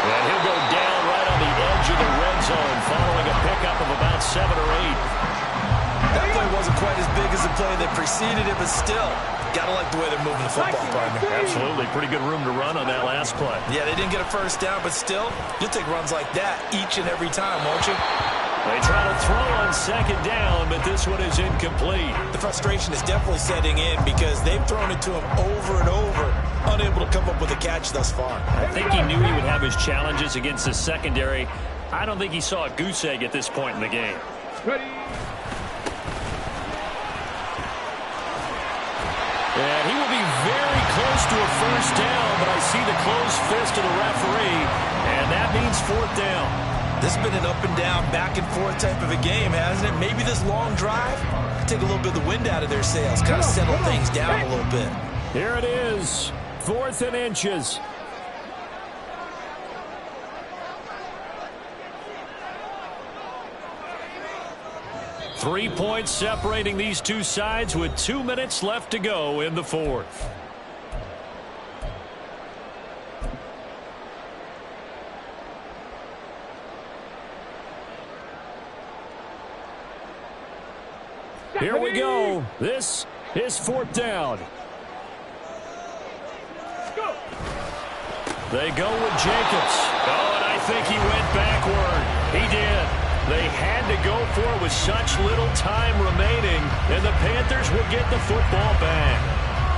A: And he'll go down right on the edge of the red zone following a pickup of about 7 or 8.
F: That play wasn't quite as big as the play that preceded it, but still, got to like the way they're moving the football, partner.
A: Absolutely. Pretty good room to run on that last play.
F: Yeah, they didn't get a first down, but still, you'll take runs like that each and every time, won't you?
A: They try to throw on 2nd down, but this one is incomplete.
F: The frustration is definitely setting in because they've thrown it to him over and over, unable to come up with a catch thus far.
A: I think he knew he would have his challenges against the secondary. I don't think he saw a goose egg at this point in the game.
E: Ready.
B: And he will be very close to a first down, but I see the closed fist of the referee, and that means 4th down.
F: This has been an up-and-down, back-and-forth type of a game, hasn't it? Maybe this long drive take a little bit of the wind out of their sails, kind of settle things down a little bit.
B: Here it is, 4th and inches. Three points separating these two sides with 2 minutes left to go in the 4th. Here we go. This is 4th down. They go with Jacobs. Oh, and I think he went backward. He did. They had to go for it with such little time remaining, and the Panthers will get the football back.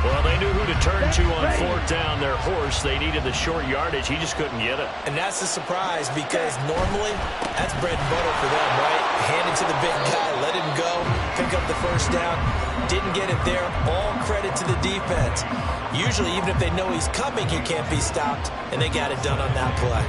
B: Well, they knew who to turn to on 4th down. Their horse, they needed the short yardage. He just couldn't get it.
F: And that's a surprise because normally that's bread and butter for them, right? Hand it to the big guy, let him go, pick up the first down. Didn't get it there. All credit to the defense. Usually, even if they know he's coming, he can't be stopped, and they got it done on that play.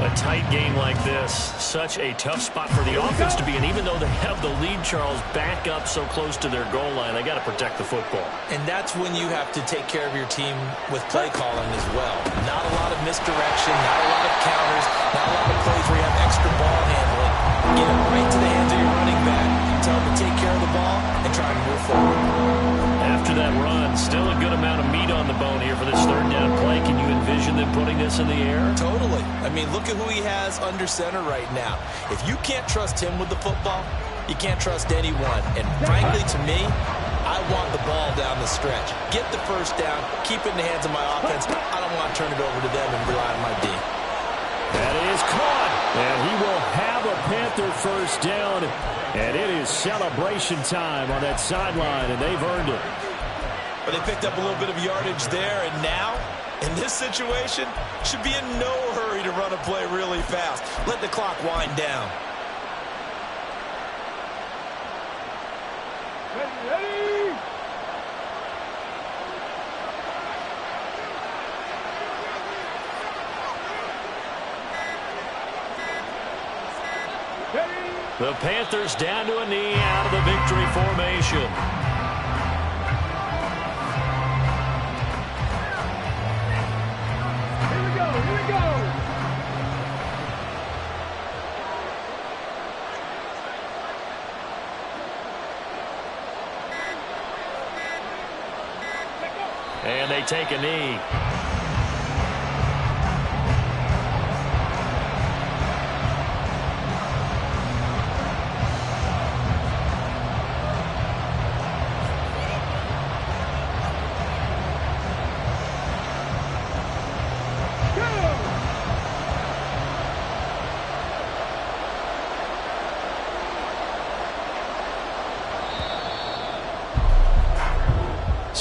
A: A tight game like this, such a tough spot for the offense to be in. Even though they have the lead, Charles, back up so close to their goal line, they got to protect the football.
F: And that's when you have to take care of your team with play calling as well. Not a lot of misdirection, not a lot of counters, not a lot of plays where you have extra ball handling. Get it right to the hands of your running back, tell him to take care of the ball, and try to move forward.
A: After that run, still a good amount of meat on the bone here for this 3rd down play. Can you envision them putting this in the air?
F: Totally. I mean, look at who he has under center right now. If you can't trust him with the football, you can't trust anyone. And frankly, to me, I want the ball down the stretch. Get the first down, keep it in the hands of my offense. I don't want to turn it over to them and rely on my D.
B: That is caught. And he will have a Panther first down. And it is celebration time on that sideline, and they've earned it.
F: But they picked up a little bit of yardage there, and now, in this situation, should be in no hurry to run a play really fast. Let the clock wind down.
E: Ready.
A: The Panthers down to a knee out of the victory formation.
E: Here we go. Here we go.
A: And they take a knee.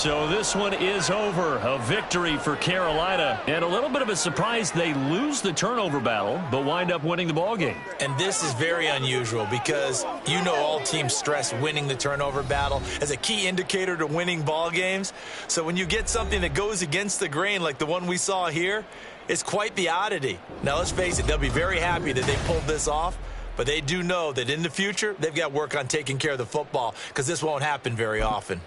B: So this one is over. A victory for Carolina. And a little bit of a surprise, they lose the turnover battle, but wind up winning the ball game.
F: And this is very unusual because you know all teams stress winning the turnover battle as a key indicator to winning ball games. So when you get something that goes against the grain like the one we saw here, it's quite the oddity. Now, let's face it, they'll be very happy that they pulled this off, but they do know that in the future, they've got work on taking care of the football because this won't happen very often.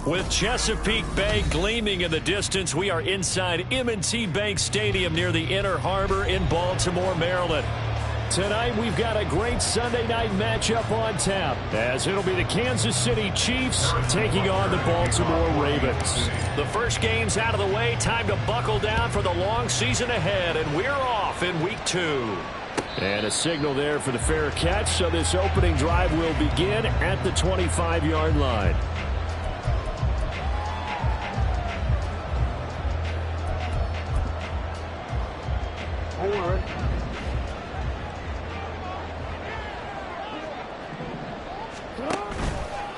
B: With Chesapeake Bay gleaming in the distance, we are inside M&T Bank Stadium near the Inner Harbor in Baltimore, Maryland. Tonight, we've got a great Sunday night matchup on tap, as it'll be the Kansas City Chiefs taking on the Baltimore Ravens. The first game's out of the way. Time to buckle down for the long season ahead, and we're off in Week 2. And a signal there for the fair catch, so this opening drive will begin at the 25-yard line.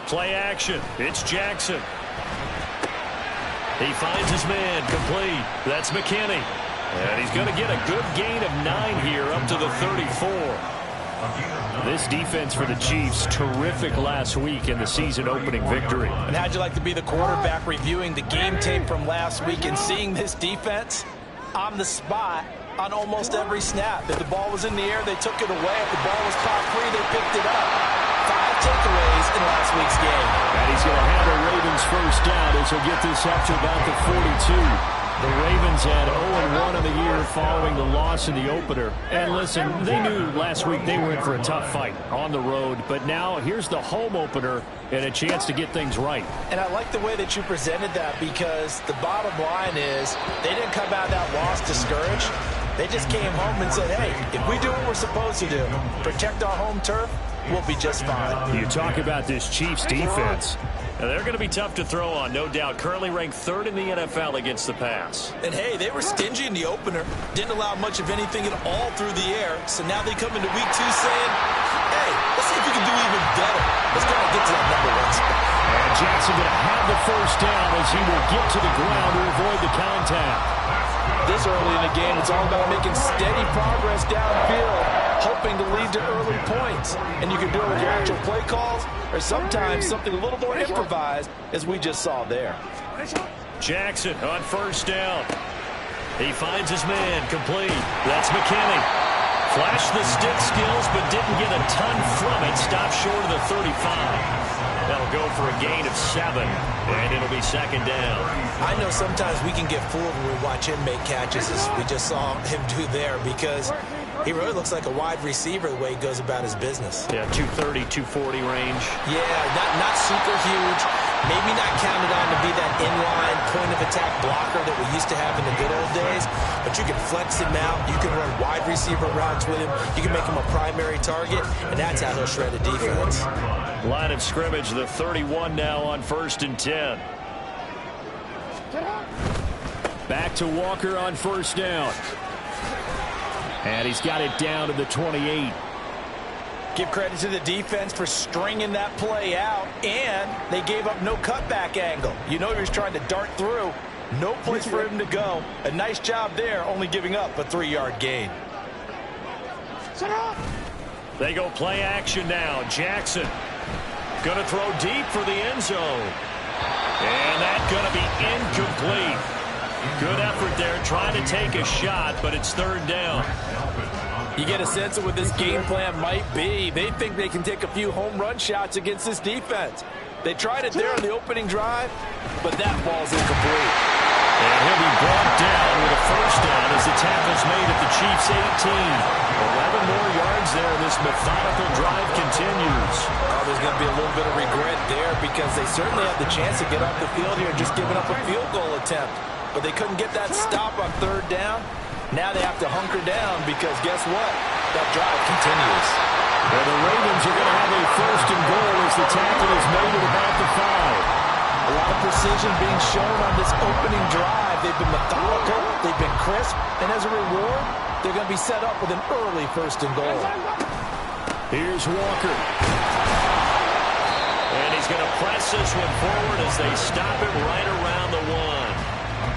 B: Play action. It's Jackson. He finds his man complete. That's McKinney. And he's going to get a good gain of 9 here up to the 34. This defense for the Chiefs, terrific last week in the season-opening victory.
C: And how'd you like to be the quarterback reviewing the game tape from last week and seeing this defense on the spot on almost every snap? If the ball was in the air, they took it away. If the ball was caught free, they picked it up. 5 takeaways in last week's game.
B: And he's going to have a Ravens first down as he'll get this up to about the 42. The Ravens had 0-1 in the year following the loss in the opener. And listen, they knew last week they were in for a tough fight on the road. But now here's the home opener and a chance to get things right.
C: And I like the way that you presented that, because the bottom line is they didn't come out of that loss discouraged. They just came home and said, hey, if we do what we're supposed to do, protect our home turf, we'll be just fine.
B: You talk about this Chiefs defense. Now, they're going to be tough to throw on, no doubt. Currently ranked 3rd in the NFL against the pass.
F: And, hey, they were stingy in the opener. Didn't allow much of anything at all through the air. So now they come into Week 2 saying, hey, let's see if we can do even better. Let's try to get to that number 1 spot.
B: And Jackson going to have the first down as he will get to the ground to avoid the contact.
C: This early in the game, it's all about making steady progress downfield, hoping to lead to early points. And you can do it with your actual play calls, or sometimes something a little more improvised, as we just saw there.
B: Jackson on first down. He finds his man complete. That's McKinney. Flashed the stick skills, but didn't get a ton from it. Stopped short of the 35. That'll go for a gain of 7, and it'll be 2nd down.
F: I know sometimes we can get fooled when we watch him make catches, as we just saw him do there, because he really looks like a wide receiver the way he goes about his business.
B: Yeah, 230, 240 range.
F: Yeah, not super huge. Maybe not counted on to be that inline point-of-attack blocker that we used to have in the good old days, but you can flex him out. You can run wide receiver routes with him. You can make him a primary target, and that's how he'll shred a defense.
B: Line of scrimmage, the 31 now on 1st and 10. Back to Walker on first down. And he's got it down to the 28.
C: Give credit to the defense for stringing that play out, and they gave up no cutback angle. You know he was trying to dart through. No place for him to go. A nice job there, only giving up a 3-yard gain.
B: They go play action now. Jackson going to throw deep for the end zone. And that's going to be incomplete. Good effort there, trying to take a shot, but it's 3rd down.
C: You get a sense of what this game plan might be. They think they can take a few home run shots against this defense. They tried it there on the opening drive, but that ball's incomplete.
B: And he'll be brought down with a first down as the tackle's made at the Chiefs' 18. 11 more yards there. This methodical drive continues.
C: Oh, there's going to be a little bit of regret there, because they certainly had the chance to get off the field here, just giving up a field goal attempt. But they couldn't get that stop on 3rd down. Now they have to hunker down, because guess what? That drive continues.
B: Well, the Ravens are going to have a 1st and goal as the tackle is made at about the 5.
C: A lot of precision being shown on this opening drive. They've been methodical, they've been crisp, and as a reward, they're going to be set up with an early 1st and goal.
B: Here's Walker. And he's going to press this one forward as they stop it right around the 1.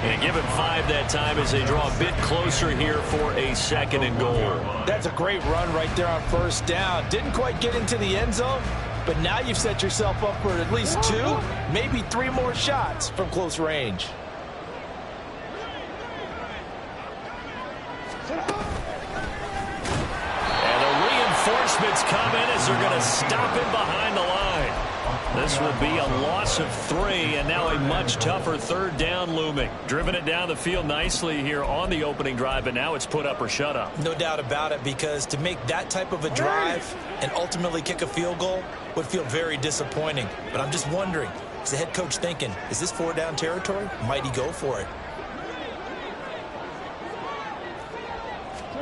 B: And give him 5 that time as they draw a bit closer here for a 2nd and goal.
C: That's a great run right there on first down. Didn't quite get into the end zone, but now you've set yourself up for at least 2, maybe 3 more shots from close range.
B: And the reinforcements come in as they're going to stop him behind the line. This will be a loss of 3, and now a much tougher third down looming. Driven it down the field nicely here on the opening drive, but now it's put up or shut up.
F: No doubt about it, because to make that type of a drive and ultimately kick a field goal would feel very disappointing. But I'm just wondering, is the head coach thinking, is this 4-down territory? Might he go for it?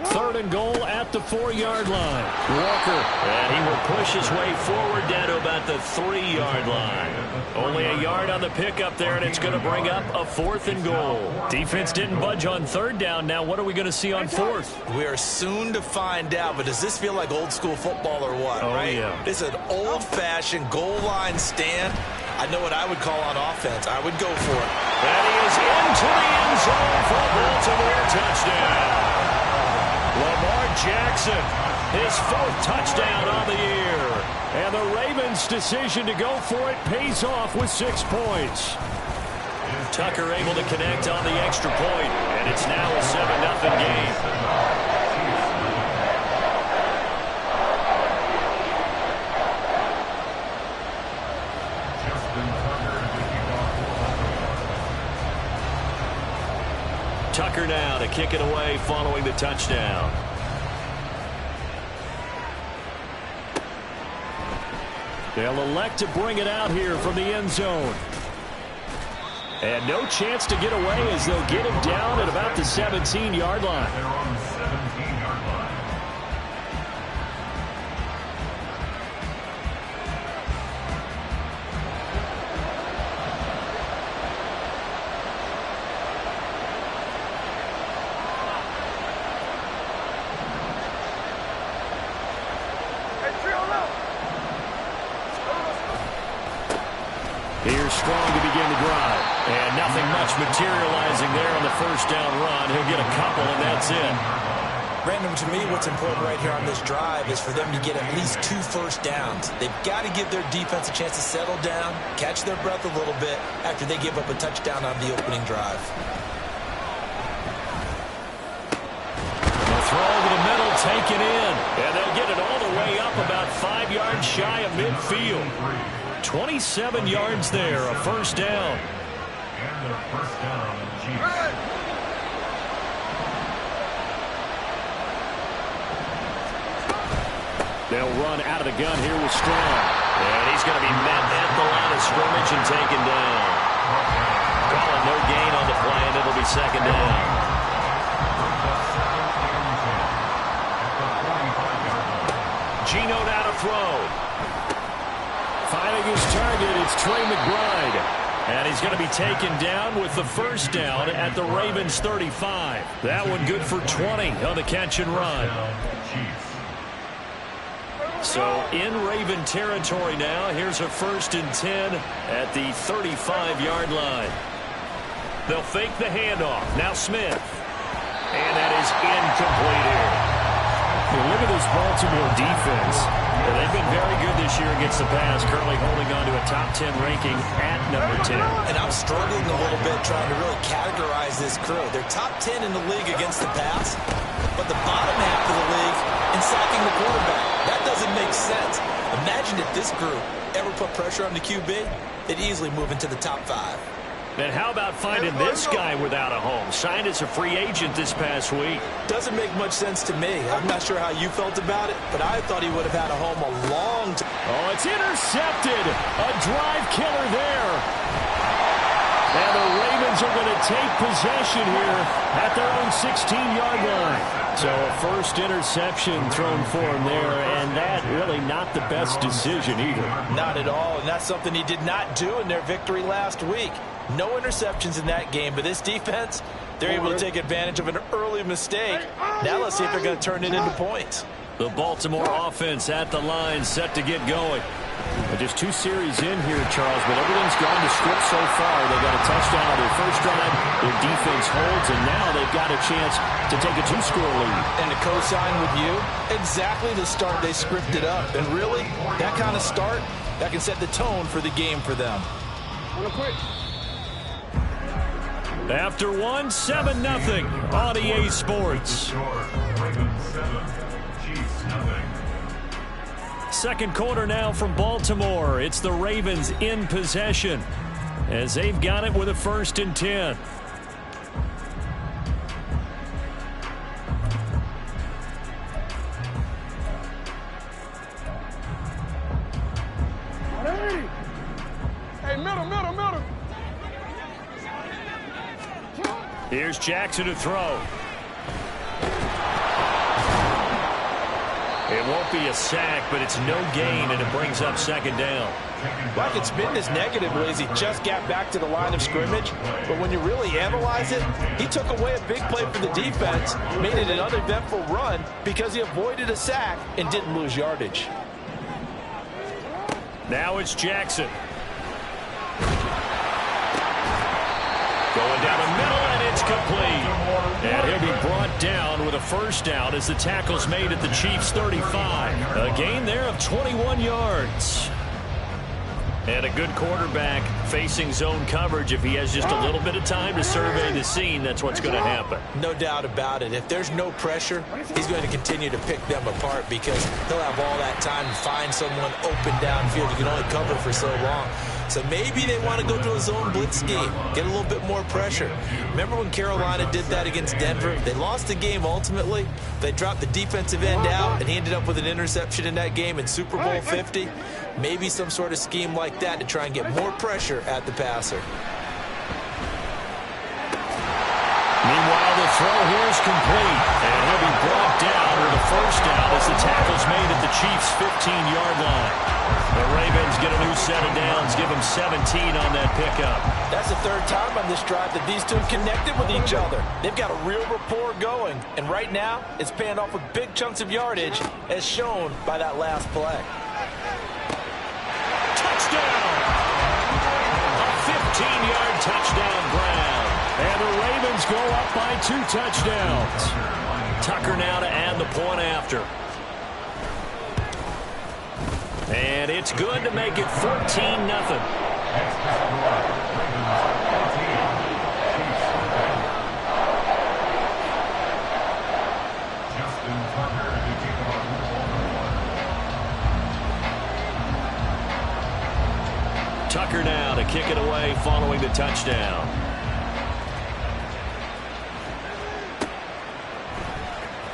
B: 3rd and goal at the 4-yard line. Walker, and he will push his way forward down to about the 3-yard line. Only a yard on the pickup there, and it's going to bring up a 4th and goal. Defense didn't budge on 3rd down. Now what are we going to see on 4th?
F: We are soon to find out, but does this feel like old school football or what?
B: Oh,
F: right?
B: yeah.
F: It's an old-fashioned goal line stand. I know what I would call on offense. I would go for it.
B: And he is into the end zone for a Baltimore touchdown. Lamar Jackson, his 4th touchdown on the year. And the Ravens' decision to go for it pays off with 6 points. Tucker able to connect on the extra point, and it's now a 7-0 game. Tucker now to kick it away following the touchdown. They'll elect to bring it out here from the end zone. And no chance to get away as they'll get him down at about the 17-yard line.
G: They're on the 17-yard line.
B: Here's Strong to begin the drive. And nothing much materializing there on the 1st down run. He'll get a couple, and that's it.
F: Brandon, to me, what's important right here on this drive is for them to get at least 2 first downs. They've got to give their defense a chance to settle down, catch their breath a little bit after they give up a touchdown on the opening drive.
B: The throw over the middle, taken in. And they'll get it all the way up about 5 yards shy of midfield. 27 yards there, a 1st down.
G: And their 1st down on the Chiefs.
B: They'll run out of the gun here with Strong. And he's going to be met at the line of scrimmage and taken down. Calling no gain on the play, and it'll be 2nd down. Geno now to throw. Finding his target, it's Trey McBride. And he's going to be taken down with the 1st down at the Ravens 35. That one good for 20 on the catch and run. So in Raven territory now. Here's a 1st and 10 at the 35-yard line. They'll fake the handoff. Now Smith. And that is incomplete here. Look at this Baltimore defense. They've been very good this year against the pass, currently holding on to a top 10 ranking at number 10.
F: And I'm struggling a little bit trying to really categorize this crew. They're top 10 in the league against the pass, but the bottom half of the league in sacking the quarterback. That doesn't make sense. Imagine if this group ever put pressure on the QB, they'd easily move into the top 5.
B: And how about finding this guy without a home? Signed as a free agent this past week.
F: Doesn't make much sense to me. I'm not sure how you felt about it, but I thought he would have had a home a long time.
B: Oh, it's intercepted. A drive killer there. And the Ravens are going to take possession here at their own 16-yard line. So a 1st interception thrown for him there, and that really not the best decision either.
C: Not at all, and that's something he did not do in their victory last week. No interceptions in that game, but this defense, they're able to take advantage of an early mistake. Now let's see if they're going to turn it into points.
B: The Baltimore offense at the line, set to get going. Just 2 series in here, Charles, but everything's gone to script so far. They got a touchdown on their 1st drive. Their defense holds, and now they've got a chance to take a 2-score lead.
C: And to co-sign with you, exactly the start they scripted up. And really, that kind of start, that can set the tone for the game for them.
B: After 1, 7-0 on EA Sports. Second quarter now from Baltimore. It's the Ravens in possession as they've got it with a 1st and 10.
E: Hey, middle.
B: Here's Jackson to throw. It won't be a sack, but it's no gain, and it brings up 2nd down.
C: Like it's been this negatively as he just got back to the line of scrimmage. But when you really analyze it, he took away a big play for the defense, made it an uneventful run because he avoided a sack and didn't lose yardage.
B: Now it's Jackson. Going down the middle, and it's complete. And he'll be brought down with a 1st down as the tackle's made at the Chiefs' 35. A gain there of 21 yards. And a good quarterback facing zone coverage. If he has just a little bit of time to survey the scene, that's what's going to happen.
F: No doubt about it. If there's no pressure, he's going to continue to pick them apart because he'll have all that time to find someone open downfield. You can only cover for so long. So maybe they want to go to a zone blitz scheme, get a little bit more pressure. Remember when Carolina did that against Denver? They lost the game ultimately. They dropped the defensive end out, and he ended up with an interception in that game in Super Bowl 50. Maybe some sort of scheme like that to try and get more pressure at the passer.
B: Meanwhile, the throw here is complete, and he'll be brought down with a 1st down as the tackle's made at the Chiefs' 15-yard line. The Ravens get a new set of downs, give them 17 on that pickup.
C: That's the 3rd time on this drive that these two connected with each other. They've got a real rapport going, and right now it's paying off with big chunks of yardage as shown by that last play.
B: Touchdown! A 15-yard touchdown grab. And the Ravens go up by 2 touchdowns. Tucker now to add the point after. And it's good to make it 14-0. Tucker now to kick it away following the touchdown.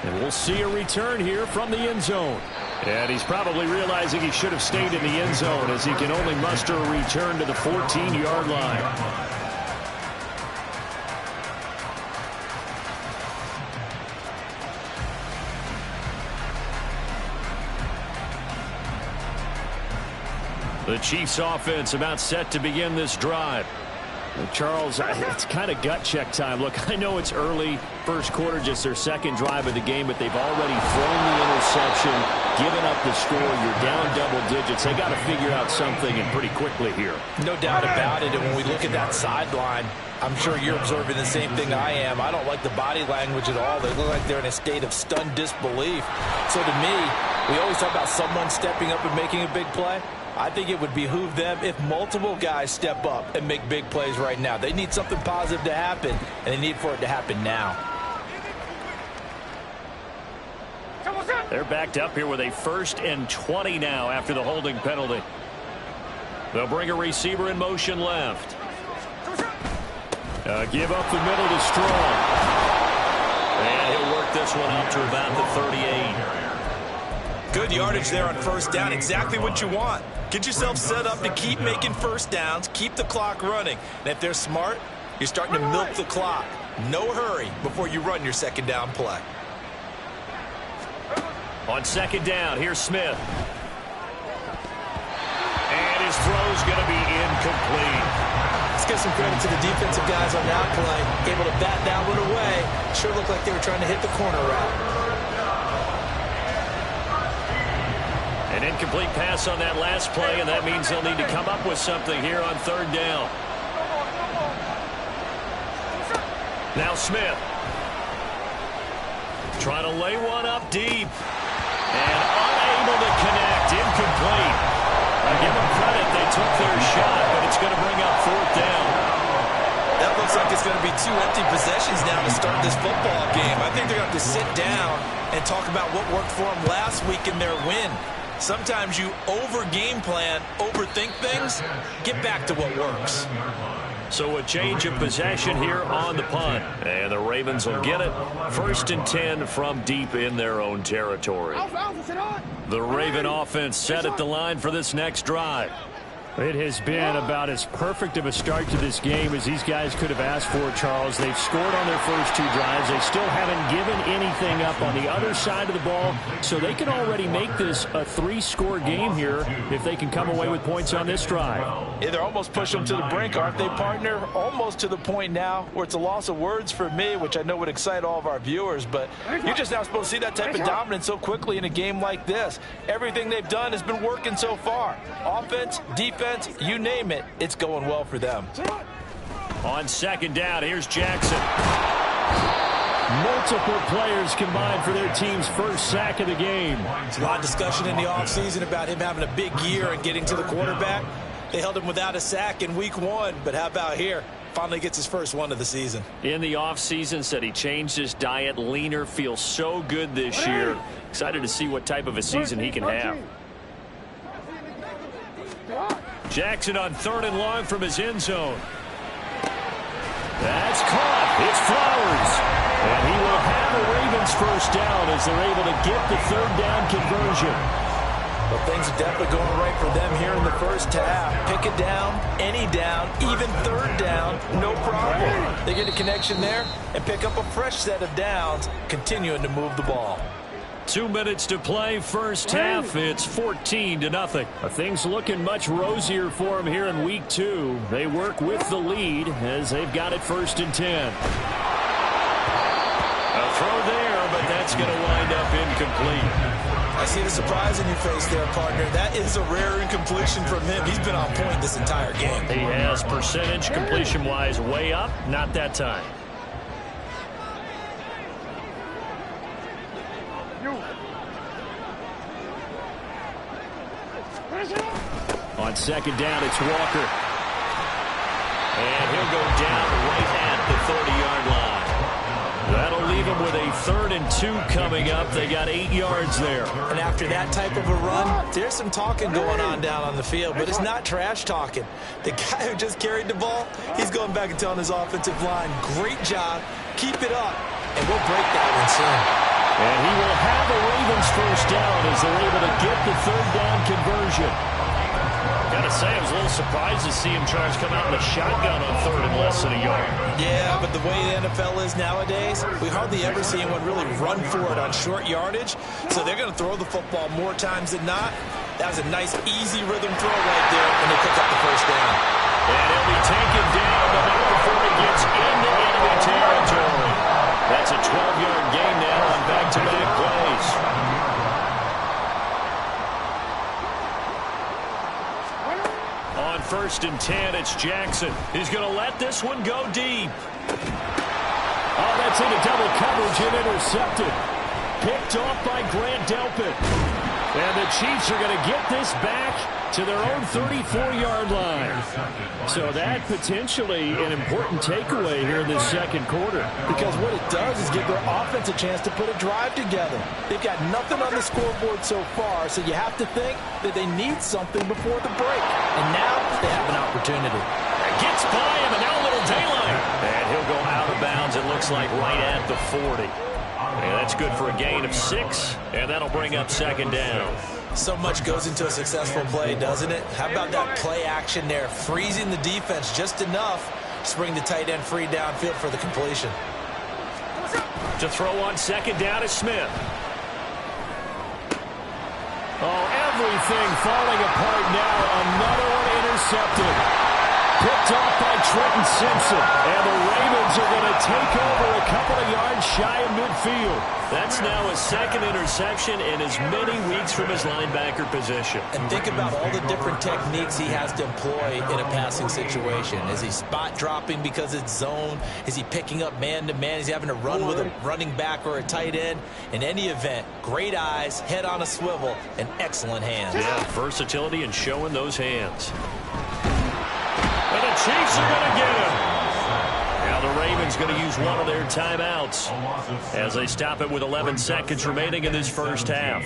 B: And we'll see a return here from the end zone. And he's probably realizing he should have stayed in the end zone as he can only muster a return to the 14-yard line. The Chiefs offense about set to begin this drive. Charles, it's kind of gut check time. Look, I know it's early, 1st quarter, just their 2nd drive of the game, but they've already thrown the interception, given up the score. You're down double digits. They got to figure out something, and pretty quickly here.
C: No doubt about it, and when we look at that sideline, I'm sure you're observing the same thing I am. I don't like the body language at all. They look like they're in a state of stunned disbelief. So to me, we always talk about someone stepping up and making a big play. I think it would behoove them if multiple guys step up and make big plays right now. They need something positive to happen, and they need for it to happen now.
B: They're backed up here with a 1st and 20 now after the holding penalty. They'll bring a receiver in motion left. Give up the middle to Strong. And he'll work this one out to about the 38.
F: Good yardage there on 1st down. Exactly what you want. Get yourself set up to keep making 1st downs, keep the clock running. And if they're smart, you're starting to milk the clock. No hurry before you run your 2nd down play.
B: On 2nd down, here's Smith. And his throw's going to be incomplete.
F: Let's give some credit to the defensive guys on that play. Able to bat that one away. Sure looked like they were trying to hit the corner route.
B: An incomplete pass on that last play, and that means they'll need to come up with something here on 3rd down. Now Smith. Trying to lay one up deep. And unable to connect. Incomplete. I give them credit. They took their shot, but it's going to bring up 4th down.
F: That looks like it's going to be 2 empty possessions now to start this football game. I think they're going to have to sit down and talk about what worked for them last week in their win. Sometimes you over-game plan, overthink things. Get back to what works.
A: So a change of possession here on the punt. And the Ravens will get it. 1st and 10 from deep in their own territory. The Raven offense set at the line for this next drive.
B: It has been about as perfect of a start to this game as these guys could have asked for, Charles. They've scored on their first 2 drives. They still haven't given anything up on the other side of the ball, so they can already make this a 3-score game here if they can come away with points on this drive.
D: Yeah, they're almost pushing them to the brink, aren't they, partner? Almost to the point now where it's a loss of words for me, which I know would excite all of our viewers, but you're just not supposed to see that type of dominance so quickly in a game like this. Everything they've done has been working so far. Offense, defense, you name it, it's going well for them.
A: On 2nd down, here's Jackson.
B: Multiple players combined for their team's first sack of the game.
F: A lot of discussion in the offseason about him having a big year and getting to the quarterback. They held him without a sack in week 1, but how about here? Finally gets his first one of the season.
A: In the offseason, said he changed his diet, leaner, feels so good this year. Excited to see what type of a season he can have. Jackson on 3rd and long from his end zone. That's caught. It's Flowers. And he will have a Ravens first down as they're able to get the 3rd down conversion.
D: Well, things are definitely going right for them here in the first half. Pick it down, any down, even 3rd down, no problem. They get a connection there and pick up a fresh set of downs, continuing to move the ball.
A: 2 minutes to play, first half. It's 14-0.
B: Things looking much rosier for them here in week 2. They work with the lead as they've got it 1st and 10.
A: A throw there, but that's going to wind up incomplete.
F: I see the surprise in your face there, partner. That is a rare incompletion from him. He's been on point this entire game.
A: He has percentage completion-wise way up, not that time.
B: On 2nd down, it's Walker.
A: And he'll go down right at the 30-yard line. That'll leave him with a 3rd and 2 coming up. They got 8 yards there.
F: And after that type of a run, there's some talking going on down on the field, but it's not trash talking. The guy who just carried the ball, he's going back and telling his offensive line, great job, keep it up, and we'll break that one soon.
B: And he will have a Ravens first down as they're able to get the 3rd down conversion.
A: Gotta say, I was a little surprised to see him try to come out in a shotgun on 3rd and less than a yard.
F: Yeah, but the way the NFL is nowadays, we hardly ever see anyone really run for it on short yardage. So they're going to throw the football more times than not. That was a nice, easy rhythm throw right there, and they pick up the first down.
A: And he'll be taken down, but not before he gets into enemy territory. That's a 12-yard gain now on back-to-back plays. On 1st and 10, it's Jackson. He's going to let this one go deep.
B: Oh, that's into double coverage and intercepted. Picked off by Grant Delpit. And the Chiefs are going to get this back to their own 34-yard line. So that potentially an important takeaway here in this 2nd quarter.
D: Because what it does is give their offense a chance to put a drive together. They've got nothing on the scoreboard so far, so you have to think that they need something before the break. And now they have an opportunity.
A: Gets by him, and now a little daylight. And he'll go out of bounds, it looks like, right at the 40. And that's good for a gain of 6, and that'll bring up 2nd down.
F: So much goes into a successful play, doesn't it? How about that play action there, freezing the defense just enough to bring the tight end free downfield for the completion.
A: To throw on 2nd down is Smith.
B: Oh, everything falling apart now. Another one intercepted. Picked off by Trenton Simpson. And the Ravens are going to take over a couple of yards shy of midfield.
A: That's now his 2nd interception in as many weeks from his linebacker position.
F: And think about all the different techniques he has to employ in a passing situation. Is he spot dropping because it's zone? Is he picking up man-to-man? Is he having to run with a running back or a tight end? In any event, great eyes, head on a swivel, and excellent hands.
A: Yeah, versatility and showing those hands. And the Chiefs are going to get him. Now the Ravens going to use one of their timeouts as they stop it with 11 seconds remaining in this first half.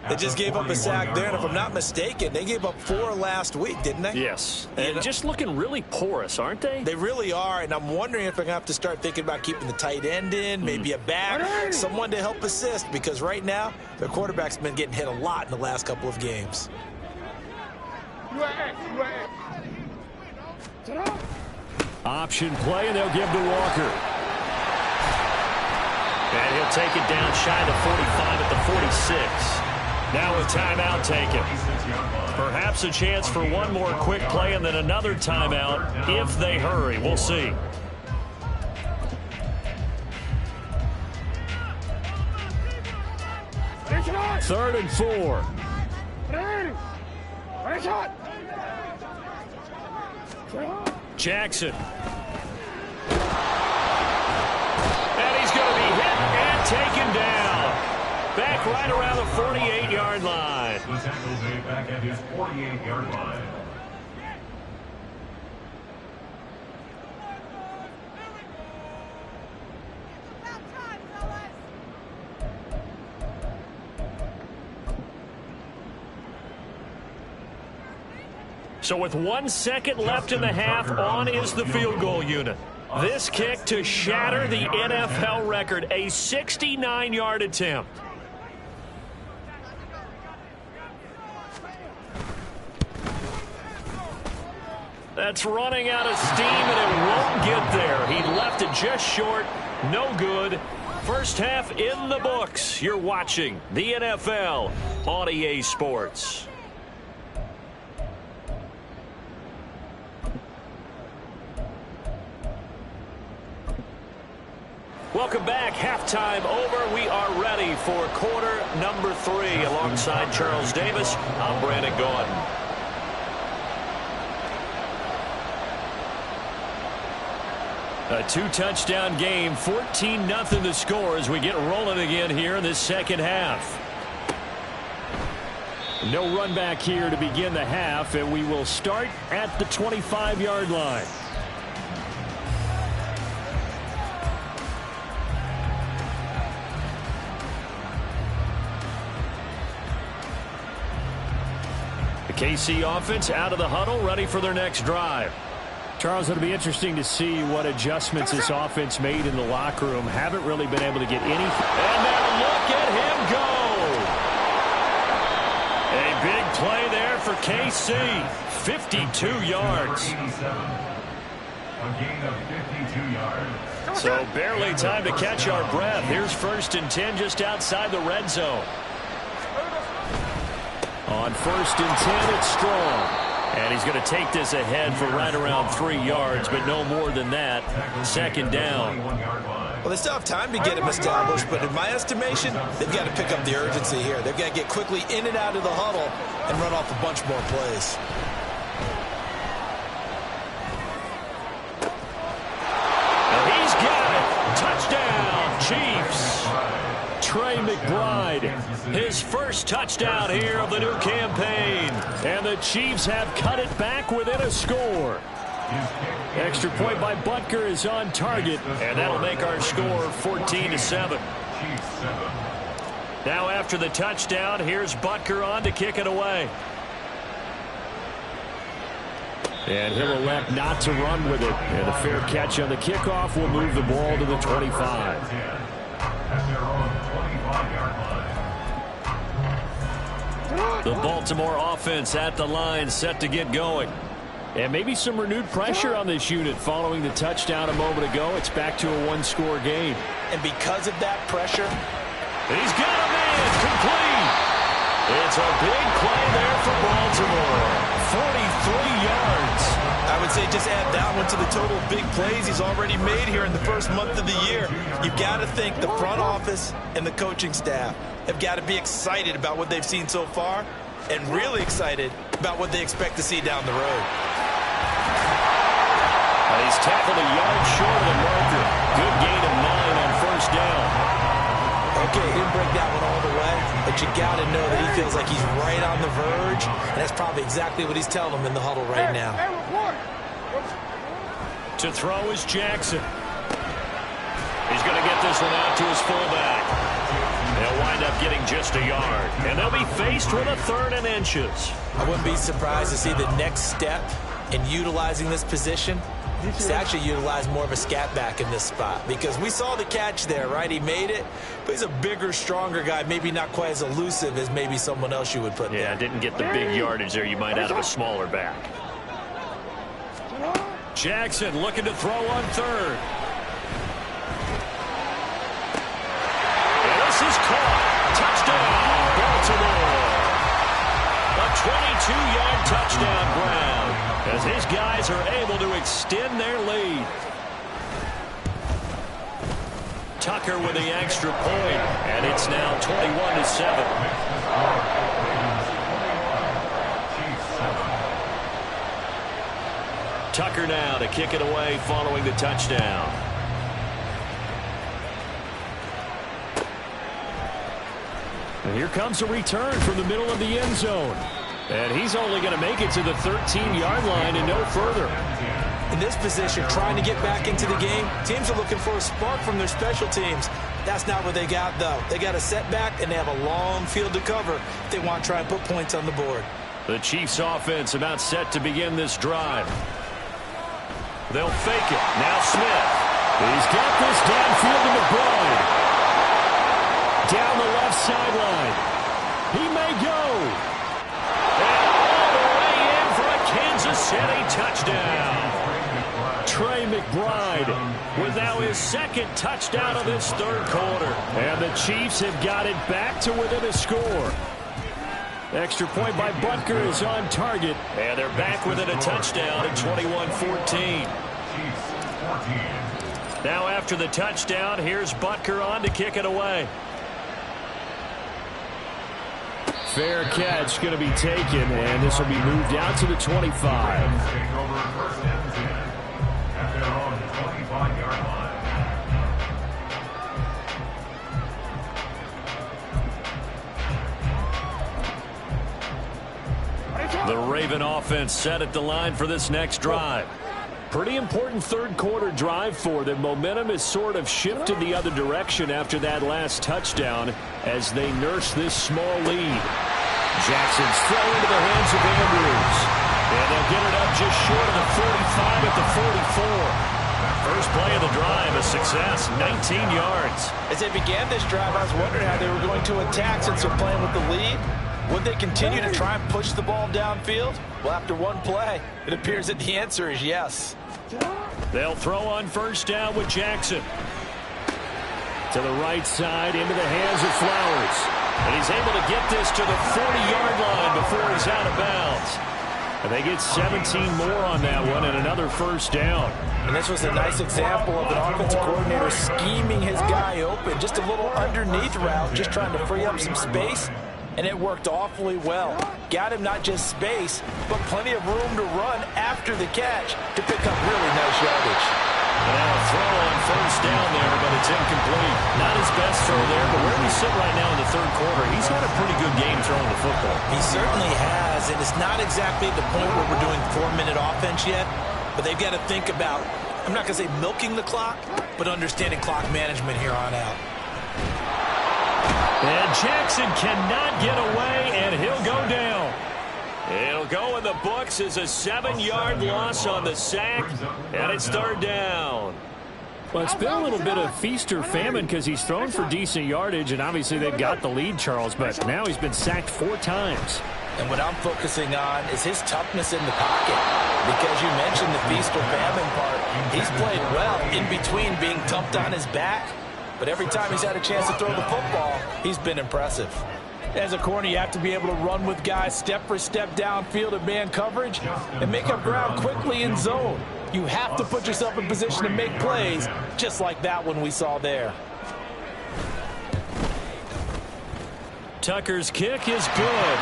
F: They just gave up a sack there, and if I'm not mistaken, they gave up 4 last week, didn't they?
B: Yes, and just looking really porous, aren't they?
F: They really are, and I'm wondering if they're going to have to start thinking about keeping the tight end in, maybe a back, someone to help assist, because right now, their quarterback's been getting hit a lot in the last couple of games.
B: Option play, and they'll give to Walker.
A: And he'll take it down shy of the 45 at the 46. Now a timeout taken. Perhaps a chance for one more quick play and then another timeout if they hurry. We'll see.
B: Third and 4.
A: Jackson. And he's going to be hit and taken down. Back right around the 48-yard line.
G: The San Jose back at his 48-yard line.
A: So with 1 second left in the half, on is the field goal unit. This kick to shatter the NFL record, a 69-yard attempt. That's running out of steam, and it won't get there. He left it just short. No good. First half in the books. You're watching the NFL on EA Sports. Welcome back. Halftime over. We are ready for quarter number 3. Alongside Charles Davis, I'm Brandon Gaudin.
B: A 2-touchdown game, 14-0 the score as we get rolling again here in this second half. No run back here to begin the half, and we will start at the 25-yard line. The KC offense out of the huddle, ready for their next drive. Charles, it'll be interesting to see what adjustments this offense made in the locker room. Haven't really been able to get anything.
A: And now look at him go. A big play there for KC. 52 yards.
G: A gain of 52 yards.
A: So barely time to catch our breath. Here's 1st and 10 just outside the red zone.
B: On 1st and 10, it's Strong.
A: And he's going to take this ahead for right around 3 yards, but no more than that. 2nd down.
F: Well, they still have time to get him established, but in my estimation, they've got to pick up the urgency here. They've got to get quickly in and out of the huddle and run off a bunch more plays.
A: And he's got it. Touchdown, Chiefs.
B: Trey McBride,
A: His first touchdown here of the new campaign.
B: and the Chiefs have cut it back within a score. Extra point by Butker is on target,
A: And that'll make our score 14-7. Now after the touchdown, here's Butker on to kick it away.
B: and he'll elect not to run with it. And a fair catch on the kickoff will move the ball to the 25.
A: The Baltimore offense at the line, set to get going.
B: And maybe some renewed pressure on this unit following the touchdown a moment ago. It's back to a 1-score game.
F: And because of that pressure,
A: He's got a man, complete. It's a big play there for Baltimore. 43 yards.
F: I would say just add that one to the total of big plays he's already made here in the first month of the year. You've got to think the front office and the coaching staff have got to be excited about what they've seen so far and really excited about what they expect to see down the road.
A: He's tackled a yard short of the marker. Good gain of 9 on 1st down.
F: Okay, he didn't break that one all the way, but you got to know that he feels like he's right on the verge, and that's probably exactly what he's telling them in the huddle right now.
A: To throw is Jackson. He's going to get this one out to his fullback. They'll wind up getting just a yard, and they'll be faced with a 3rd and inches.
F: I wouldn't be surprised to see the next step in utilizing this position is to actually utilize more of a scat back in this spot, because we saw the catch there, right? He made it, but he's a bigger, stronger guy, maybe not quite as elusive as maybe someone else you would put there.
A: Yeah, didn't get the big yardage there you might out of a smaller back.
B: Jackson looking to throw on 3rd. And this is caught. Touchdown, Baltimore. A 22-yard touchdown ground as his guys are able to extend their lead. Tucker with the extra point, and it's now 21-7. Tucker now to kick it away following the touchdown. And here comes a return from the middle of the end zone. And he's only going to make it to the 13-yard line and no further.
F: In this position, trying to get back into the game, teams are looking for a spark from their special teams. That's not what they got, though. They got a setback, and they have a long field to cover if they want to try and put points on the board.
B: The Chiefs offense about set to begin this drive. They'll fake it. Now Smith. He's got this downfield to McBride. Down the left sideline. He may go. And all the way in for a Kansas City touchdown. Trey McBride with now his 2nd touchdown of this 3rd quarter. And the Chiefs have got it back to within a score. Extra point by Butker is on target. And they're back within a touchdown at 21-14. Now after the touchdown, here's Butker on to kick it away. Fair catch going to be taken, and this will be moved out to the 25.
G: Take over 1st and 10 at their own 25-yard line.
B: The Raven offense set at the line for this next drive. Pretty important 3rd quarter drive for them. Momentum has sort of shifted the other direction after that last touchdown as they nurse this small lead. Jackson's throw into the hands of Andrews. And they'll get it up just short of the 45 at the 44. First play of the drive, a success, 19 yards.
C: As they began this drive, I was wondering how they were going to attack since they're playing with the lead. Would they continue to try and push the ball downfield? Well, after one play, it appears that the answer is yes.
B: They'll throw on 1st down with Jackson. To the right side, into the hands of Flowers. And he's able to get this to the 40-yard line before he's out of bounds. And they get 17 more on that one and another 1st down.
C: And this was a nice example of an offensive coordinator scheming his guy open. Just a little underneath route, just trying to free up some space. And it worked awfully well. Got him not just space, but plenty of room to run after the catch to pick up really nice yardage.
B: Now a throw on 1st down there, but it's incomplete. Not his best throw there, but where we sit right now in the 3rd quarter, he's had a pretty good game throwing the football.
F: He certainly has, and it's not exactly the point where we're doing 4-minute offense yet, but they've got to think about, I'm not going to say milking the clock, but understanding clock management here on out.
B: And Jackson cannot get away, and he'll go down. It'll go in the books as a 7-yard loss on the sack, and it's 3rd down. Well, it's been a little bit of feast or famine because he's thrown for decent yardage, and obviously they've got the lead, Charles, but now he's been sacked 4 times.
C: And what I'm focusing on is his toughness in the pocket. Because you mentioned the feast or famine part. He's played well in between being dumped on his back. But every time he's had a chance to throw the football, he's been impressive. As a corner, you have to be able to run with guys step for step downfield in man coverage and make up ground quickly in zone. You have to put yourself in position to make plays, just like that one we saw there.
B: Tucker's kick is good.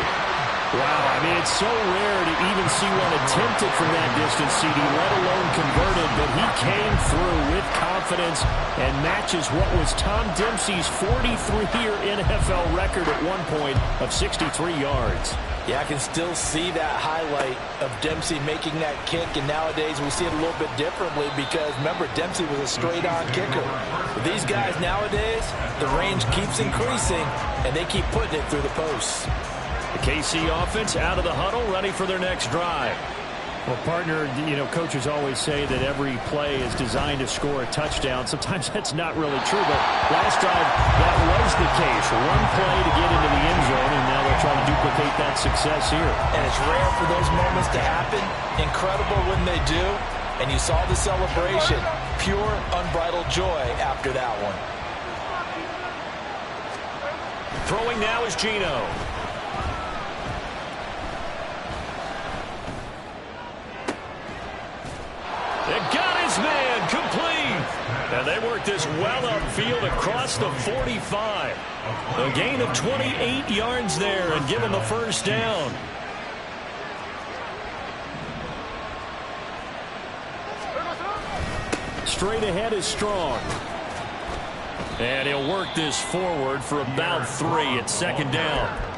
B: Wow, I mean, it's so rare to even see one attempted from that distance, CD, let alone converted, but he came through with confidence and matches what was Tom Dempsey's 43-year NFL record at one point of 63 yards.
C: Yeah, I can still see that highlight of Dempsey making that kick, and nowadays we see it a little bit differently because, remember, Dempsey was a straight-on kicker. But these guys nowadays, the range keeps increasing, and they keep putting it through the posts.
B: The KC offense out of the huddle, ready for their next drive. Well, partner, you know, coaches always say that every play is designed to score a touchdown. Sometimes that's not really true, but last drive, that was the case. One play to get into the end zone, and now they'll try to duplicate that success here.
C: And it's rare for those moments to happen. Incredible when they do. And you saw the celebration. Pure, unbridled joy after that one.
B: Throwing now is Geno. It got his man complete. And they worked this well upfield across the 45. A gain of 28 yards there and give him the first down. Straight ahead is Strong. And he'll work this forward for about 3 at second down.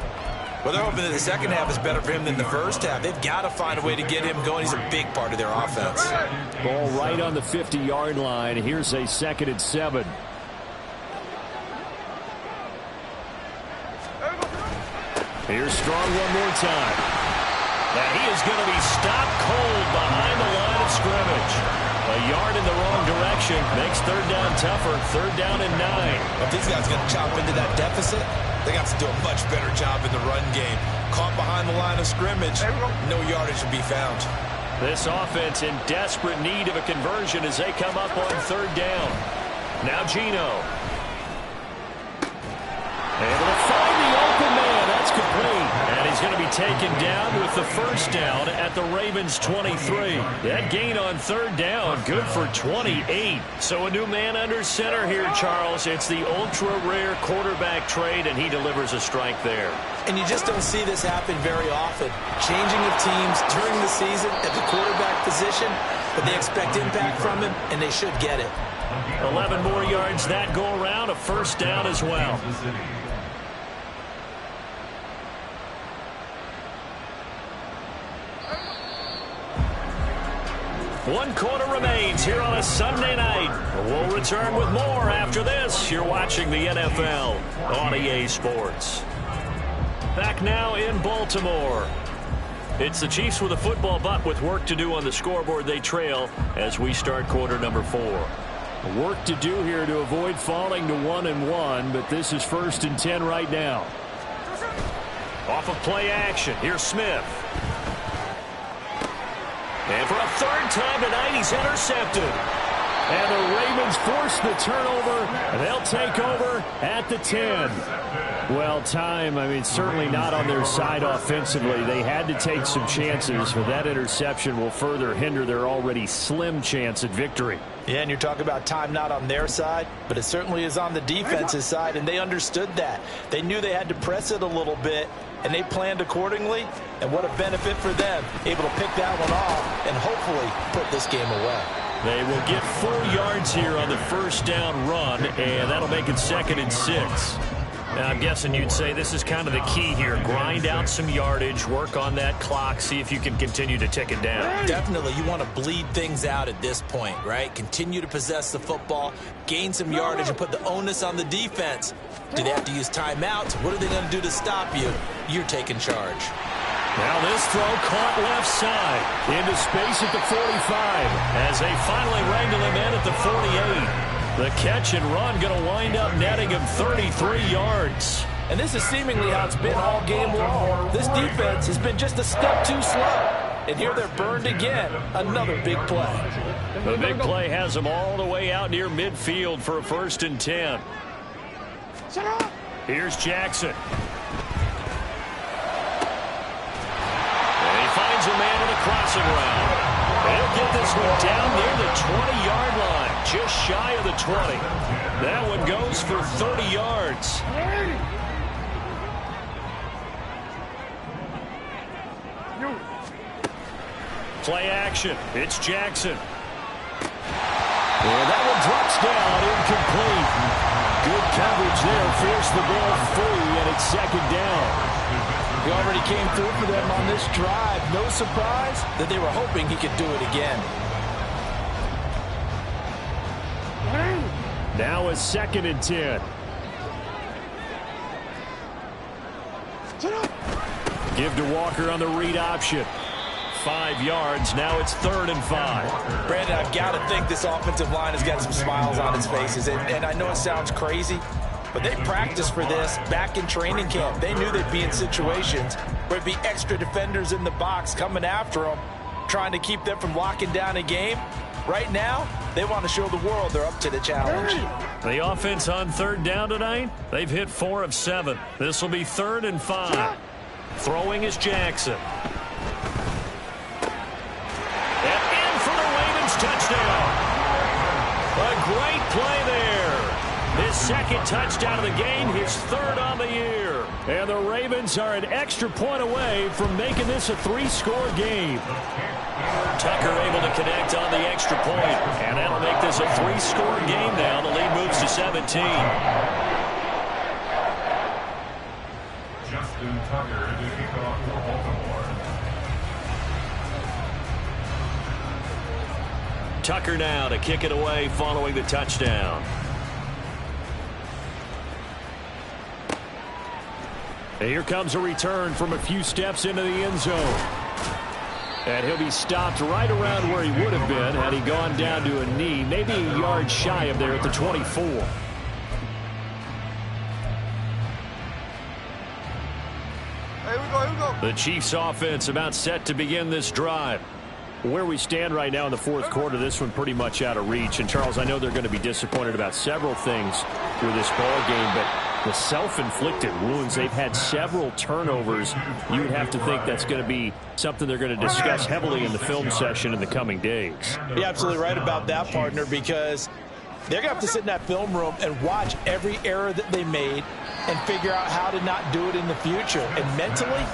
F: Well, they're hoping that the second half is better for him than the first half. They've got to find a way to get him going. He's a big part of their offense.
B: Ball right on the 50-yard line. Here's a 2nd and 7. Here's Strong one more time. And he is going to be stopped cold behind the line of scrimmage. A yard in the wrong direction makes third down tougher. Third down and 9.
F: If these guys are going to chop into that deficit, they got to do a much better job in the run game. Caught behind the line of scrimmage, no yardage to be found.
B: This offense in desperate need of a conversion as they come up on third down. Now Geno. Able to find the open man. That's complete. And he's going to be taken down with the first down at the Ravens' 23. That gain on third down, good for 28. So a new man under center here, Charles. It's the ultra-rare quarterback trade, and he delivers a strike there.
C: And you just don't see this happen very often. Changing of teams during the season at the quarterback position, but they expect impact from him, and they should get it.
B: 11 more yards that go around, a first down as well. One quarter remains here on a Sunday night. We'll return with more after this. You're watching the NFL on EA Sports. Back now in Baltimore. It's the Chiefs with a football, but with work to do on the scoreboard. They trail as we start quarter number 4. Work to do here to avoid falling to 1-1, but this is 1st and 10 right now. Off of play action, here's Smith. And for a third time tonight, he's intercepted. And the Ravens force the turnover, and they'll take over at the 10. Well, time, I mean, certainly not on their side offensively. They had to take some chances, but that interception will further hinder their already slim chance at victory.
C: Yeah, and you're talking about time not on their side, but it certainly is on the defense's side, and they understood that. They knew they had to press it a little bit, and they planned accordingly, and what a benefit for them, able to pick that one off and hopefully put this game away.
B: They will get 4 yards here on the first down run, and that'll make it 2nd and 6. Now, I'm guessing you'd say this is kind of the key here. Grind out some yardage, work on that clock, see if you can continue to tick it down.
F: Definitely, you want to bleed things out at this point, right? Continue to possess the football, gain some yardage, and put the onus on the defense. Do they have to use timeouts? What are they going to do to stop you? You're taking charge.
B: Now this throw caught left side into space at the 45 as they finally wrangle him in at the 48. The catch and run going to wind up netting him 33 yards.
C: And this is seemingly how it's been all game long. This defense has been just a step too slow. And here they're burned again. Another big play.
B: The big play has them all the way out near midfield for a 1st and 10. Here's Jackson. And he finds a man on a crossing route. They'll get this one down near the 20-yard line, just shy of the 20. That one goes for 30 yards. Play action. It's Jackson. And that one drops down, incomplete. Good coverage there. Forced the ball free, and it's second down.
D: He already came through for them on this drive. No surprise that they were hoping he could do it again.
B: Now a 2nd and 10. Give to Walker on the read option. 5 yards. Now it's 3rd and 5.
D: Brandon, I've got to think this offensive line has got some smiles on its faces. And I know it sounds crazy, but they practiced for this back in training camp. They knew they'd be in situations where there'd be extra defenders in the box coming after them, trying to keep them from locking down a game. Right now, they want to show the world they're up to the challenge.
B: The offense on 3rd down tonight, they've hit 4 of 7. This will be 3rd and 5. Throwing is Jackson. And in for the Ravens touchdown. A great play there. His 2nd touchdown of the game, his 3rd on the year. And the Ravens are an extra point away from making this a 3-score game. Tucker able to connect on the extra point. And that'll make this a 3-score game now. The lead moves to 17.
G: Justin Tucker to kick off for Baltimore.
B: Tucker now to kick it away following the touchdown. And here comes a return from a few steps into the end zone. And he'll be stopped right around where he would have been had he gone down to a knee, maybe a yard shy of there at the 24.
E: Here we go.
B: The Chiefs offense about set to begin this drive. Where we stand right now in the 4th quarter, this one pretty much out of reach. And, Charles, I know they're going to be disappointed about several things with this ball game, but the self-inflicted wounds, they've had several turnovers. You would have to think that's going to be something they're going to discuss heavily in the film session in the coming days.
D: You're absolutely right about that, partner, because they're going to have to sit in that film room and watch every error that they made and figure out how to not do it in the future. And mentally,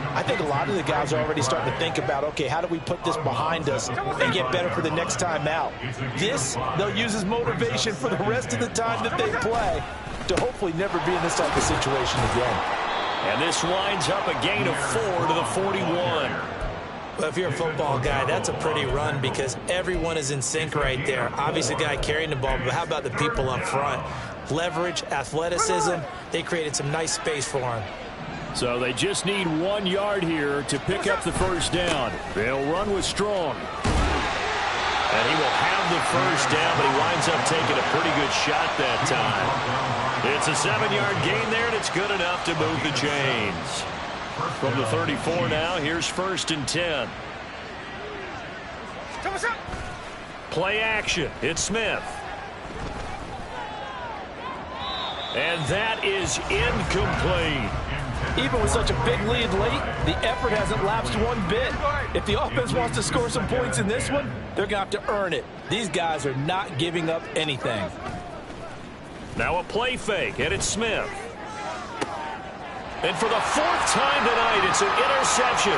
D: I think a lot of the guys are already starting to think about, okay, how do we put this behind us and get better for the next time out? This, they'll use as motivation for the rest of the time that they play to hopefully never be in this type of situation again.
B: And this winds up a gain of 4 to the 41.
F: Well, if you're a football guy, that's a pretty run because everyone is in sync right there. Obviously, the guy carrying the ball, but how about the people up front? Leverage, athleticism, they created some nice space for him.
B: So they just need 1 yard here to pick up the 1st down. They'll run with Strong. And he will have the 1st down, but he winds up taking a pretty good shot that time. It's a 7-yard gain there, and it's good enough to move the chains. From the 34 now, here's 1st and 10. Play action. It's Smith. And that is incomplete.
D: Even with such a big lead late, the effort hasn't lapsed one bit. If the offense wants to score some points in this one, they're going to have to earn it. These guys are not giving up anything.
B: Now a play fake, and it's Smith. And for the 4th time tonight, it's an interception.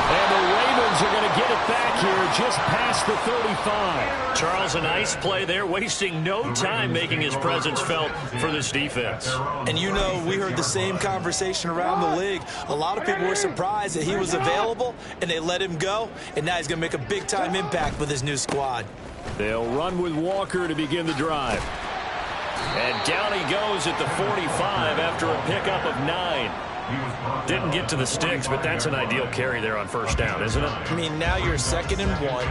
B: And the Ravens are going to get it back here just past the 35. Charles, a nice play there, wasting no time making his presence felt for this defense.
F: And you know, we heard the same conversation around the league. A lot of people were surprised that he was available, and they let him go, and now he's going to make a big-time impact with his new squad.
B: They'll run with Walker to begin the drive. And down he goes at the 45 after a pickup of 9. Didn't get to the sticks, but that's an ideal carry there on 1st down, isn't it?
F: I mean, now you're 2nd and 1.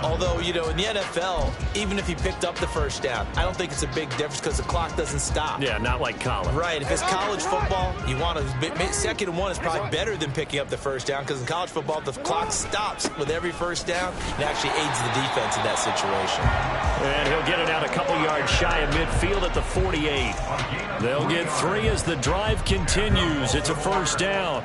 F: Although, you know, in the NFL, even if he picked up the 1st down, I don't think it's a big difference because the clock doesn't stop.
B: Yeah, not like college.
F: Right. If it's college football, you want to 2nd and 1 is probably better than picking up the 1st down because in college football, the clock stops with every 1st down. It actually aids the defense in that situation.
B: And he'll get it out a couple yards shy of midfield at the 48. They'll get 3 as the drive continues. It's a 1st down.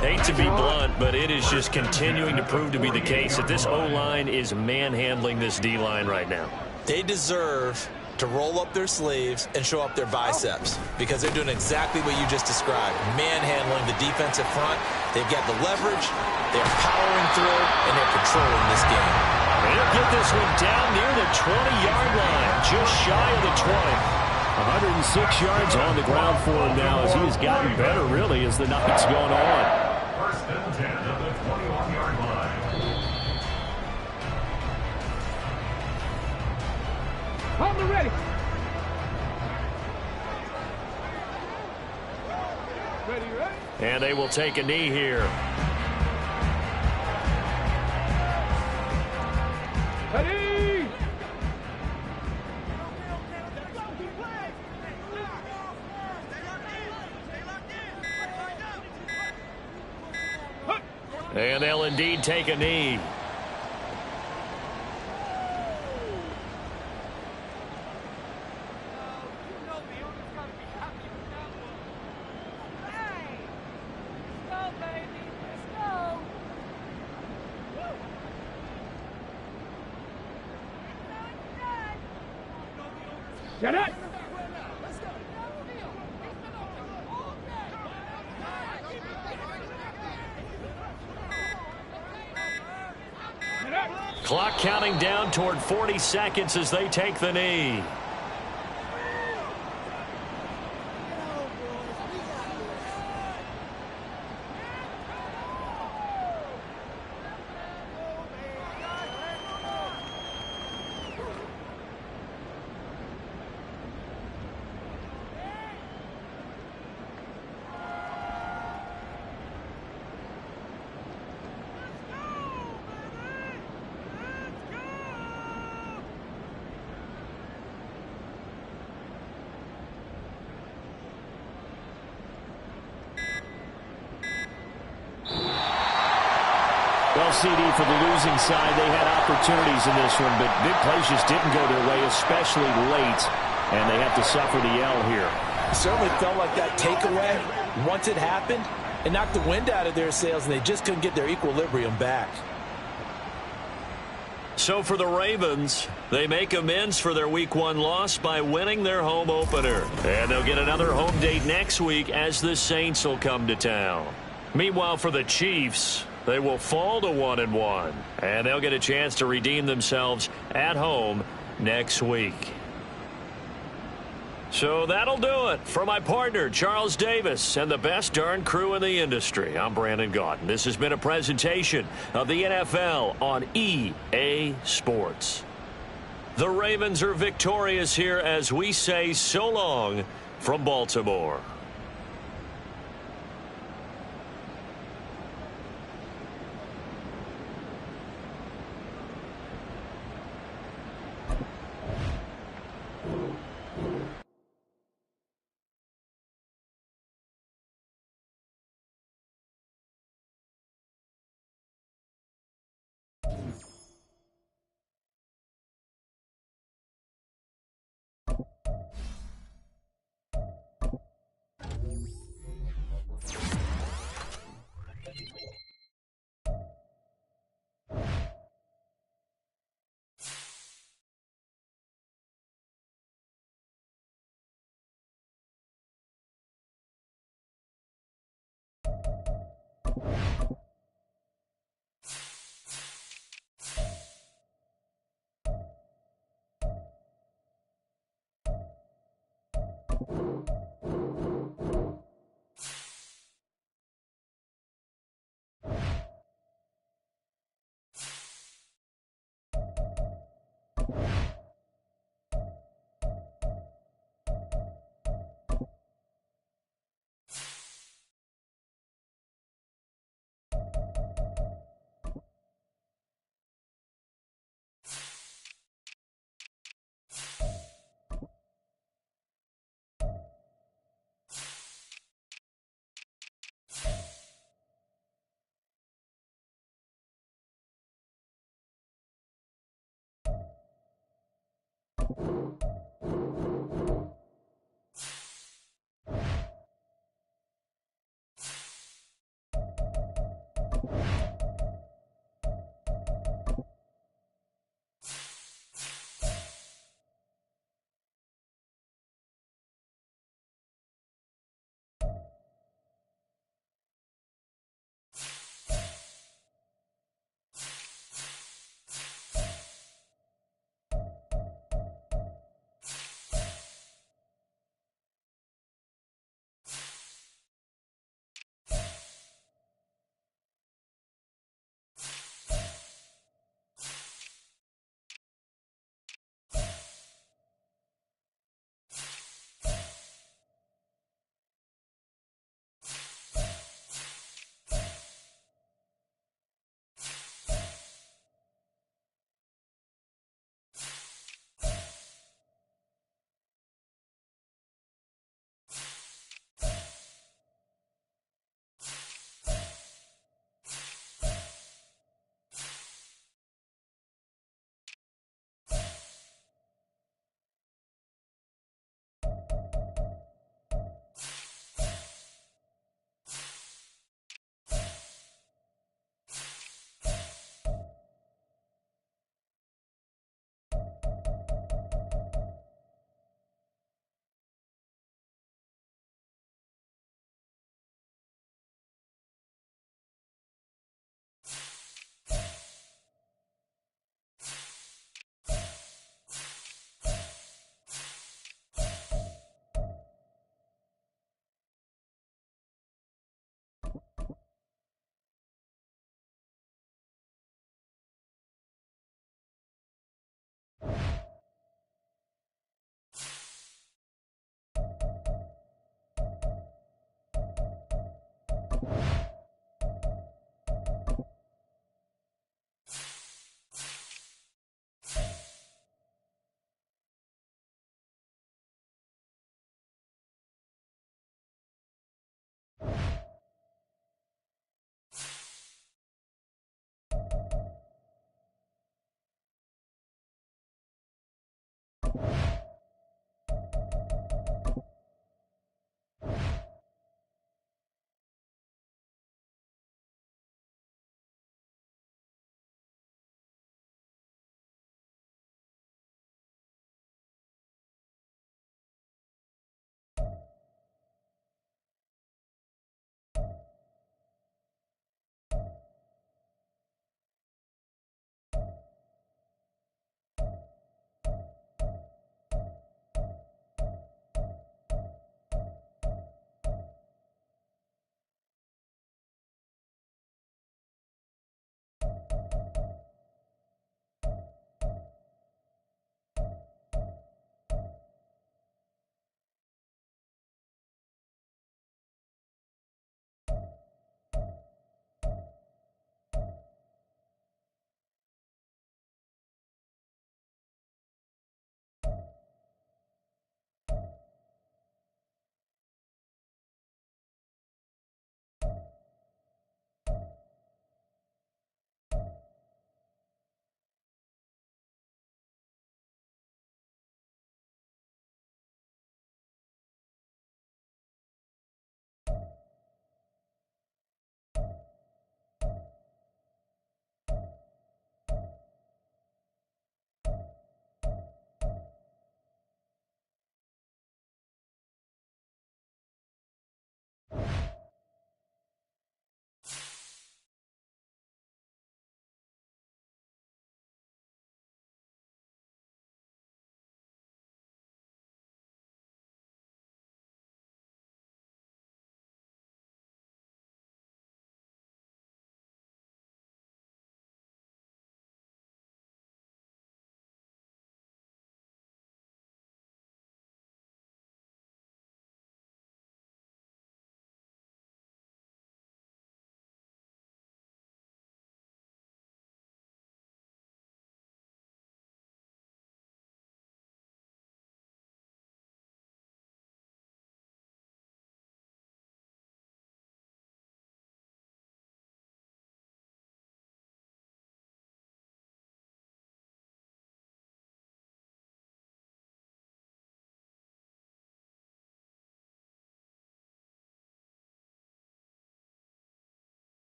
B: Hate to be blunt, but it is just continuing to prove to be the case that this O-line is manhandling this D-line right now.
F: They deserve to roll up their sleeves and show up their biceps because they're doing exactly what you just described, manhandling the defensive front. They've got the leverage, they're powering through, and they're controlling this game.
B: They'll get this one down near the 20-yard line, just shy of the 20. 106 yards on the ground for him now as he has gotten better, really, as the night's gone on.
G: First and 10 at the 21-yard line.
H: Hold ready. Ready.
B: And they will take a knee here.
H: Ready.
B: And they'll indeed take a knee.
H: Get it.
B: Clock counting down toward 40 seconds as they take the knee. Well, CD, for the losing side, they had opportunities in this one, but big plays just didn't go their way, especially late, and they have to suffer the L here.
D: It certainly felt like that takeaway, once it happened, it knocked the wind out of their sails, and they just couldn't get their equilibrium back.
B: So for the Ravens, they make amends for their Week 1 loss by winning their home opener. And they'll get another home date next week as the Saints will come to town. Meanwhile, for the Chiefs, they will fall to 1-1, and they'll get a chance to redeem themselves at home next week. So that'll do it. For my partner, Charles Davis, and the best darn crew in the industry, I'm Brandon Gaudin. This has been a presentation of the NFL on EA Sports. The Ravens are victorious here as we say so long from Baltimore.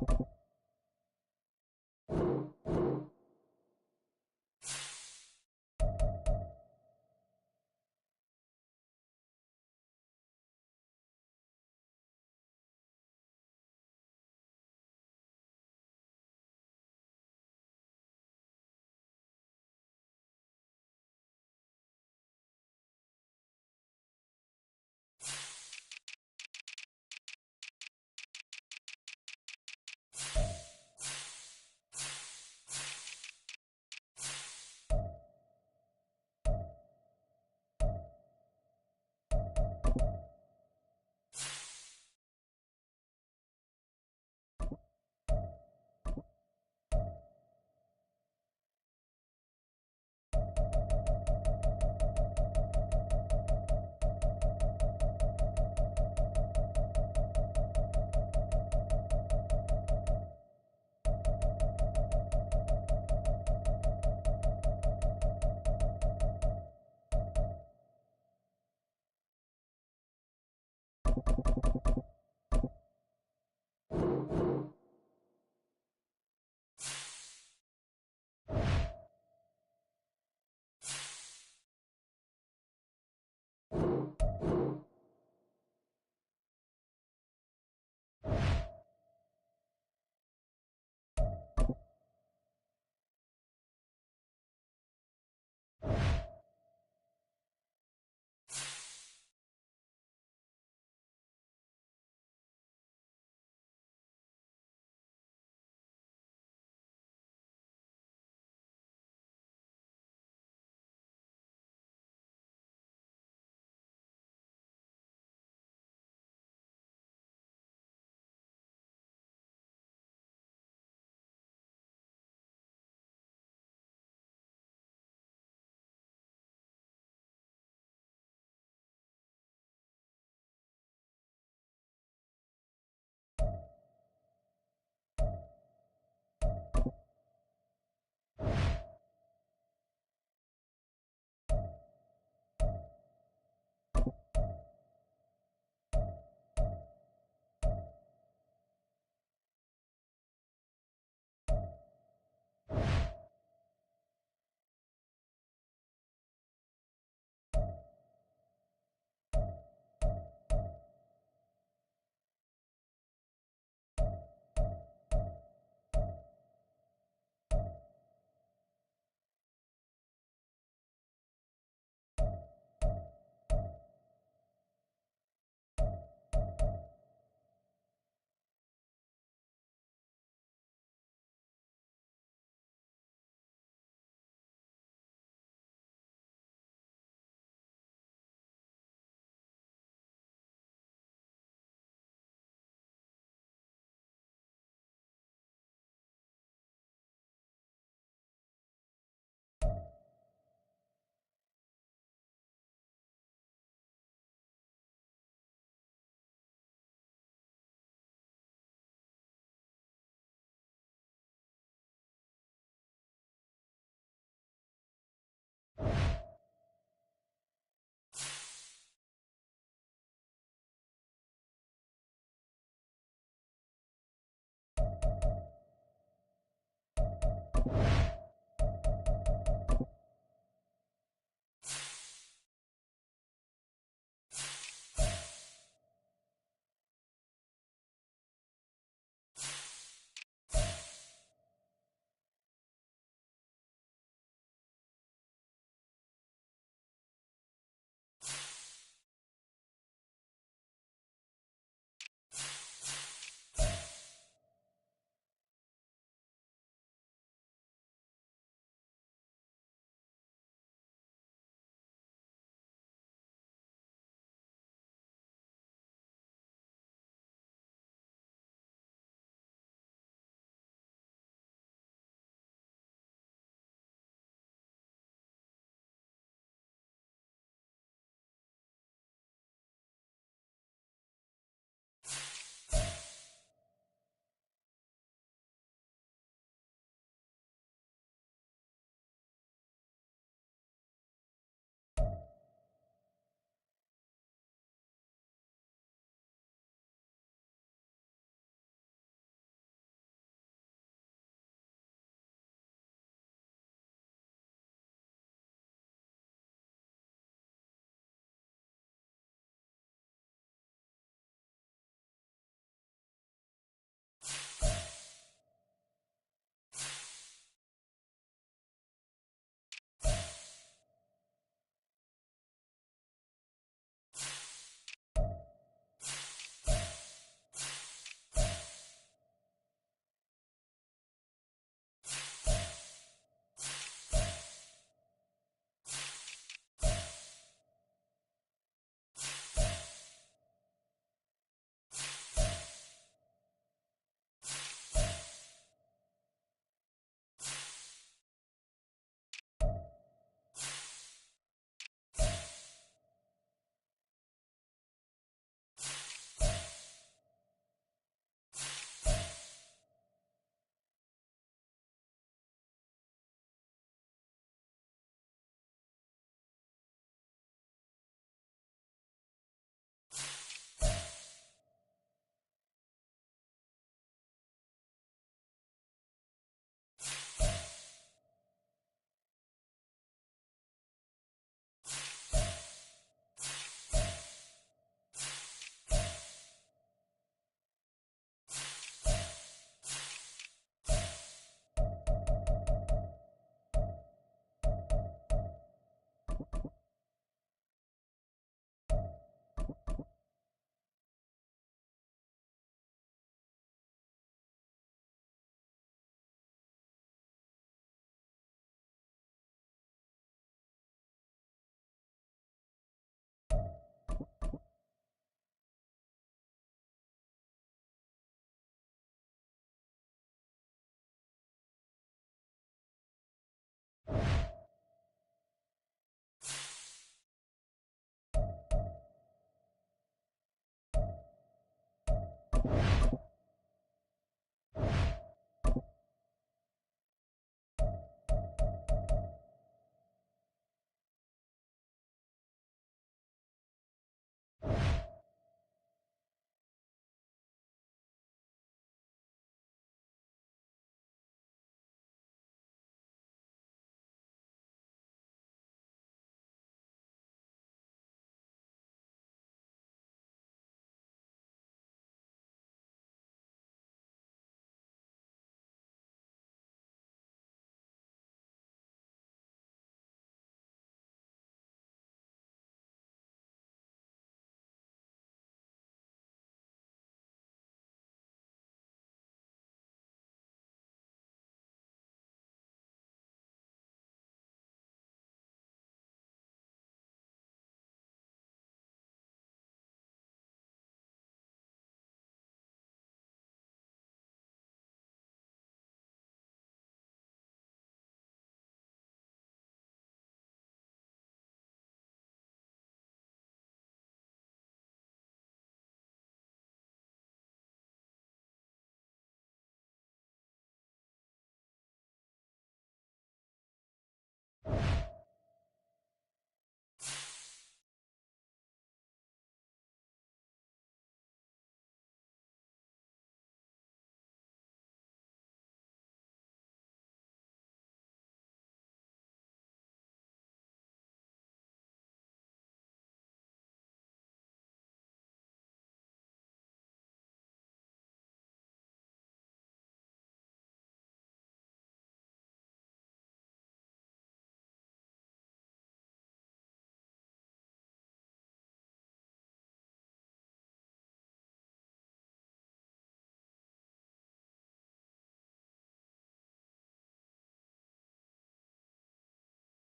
B: You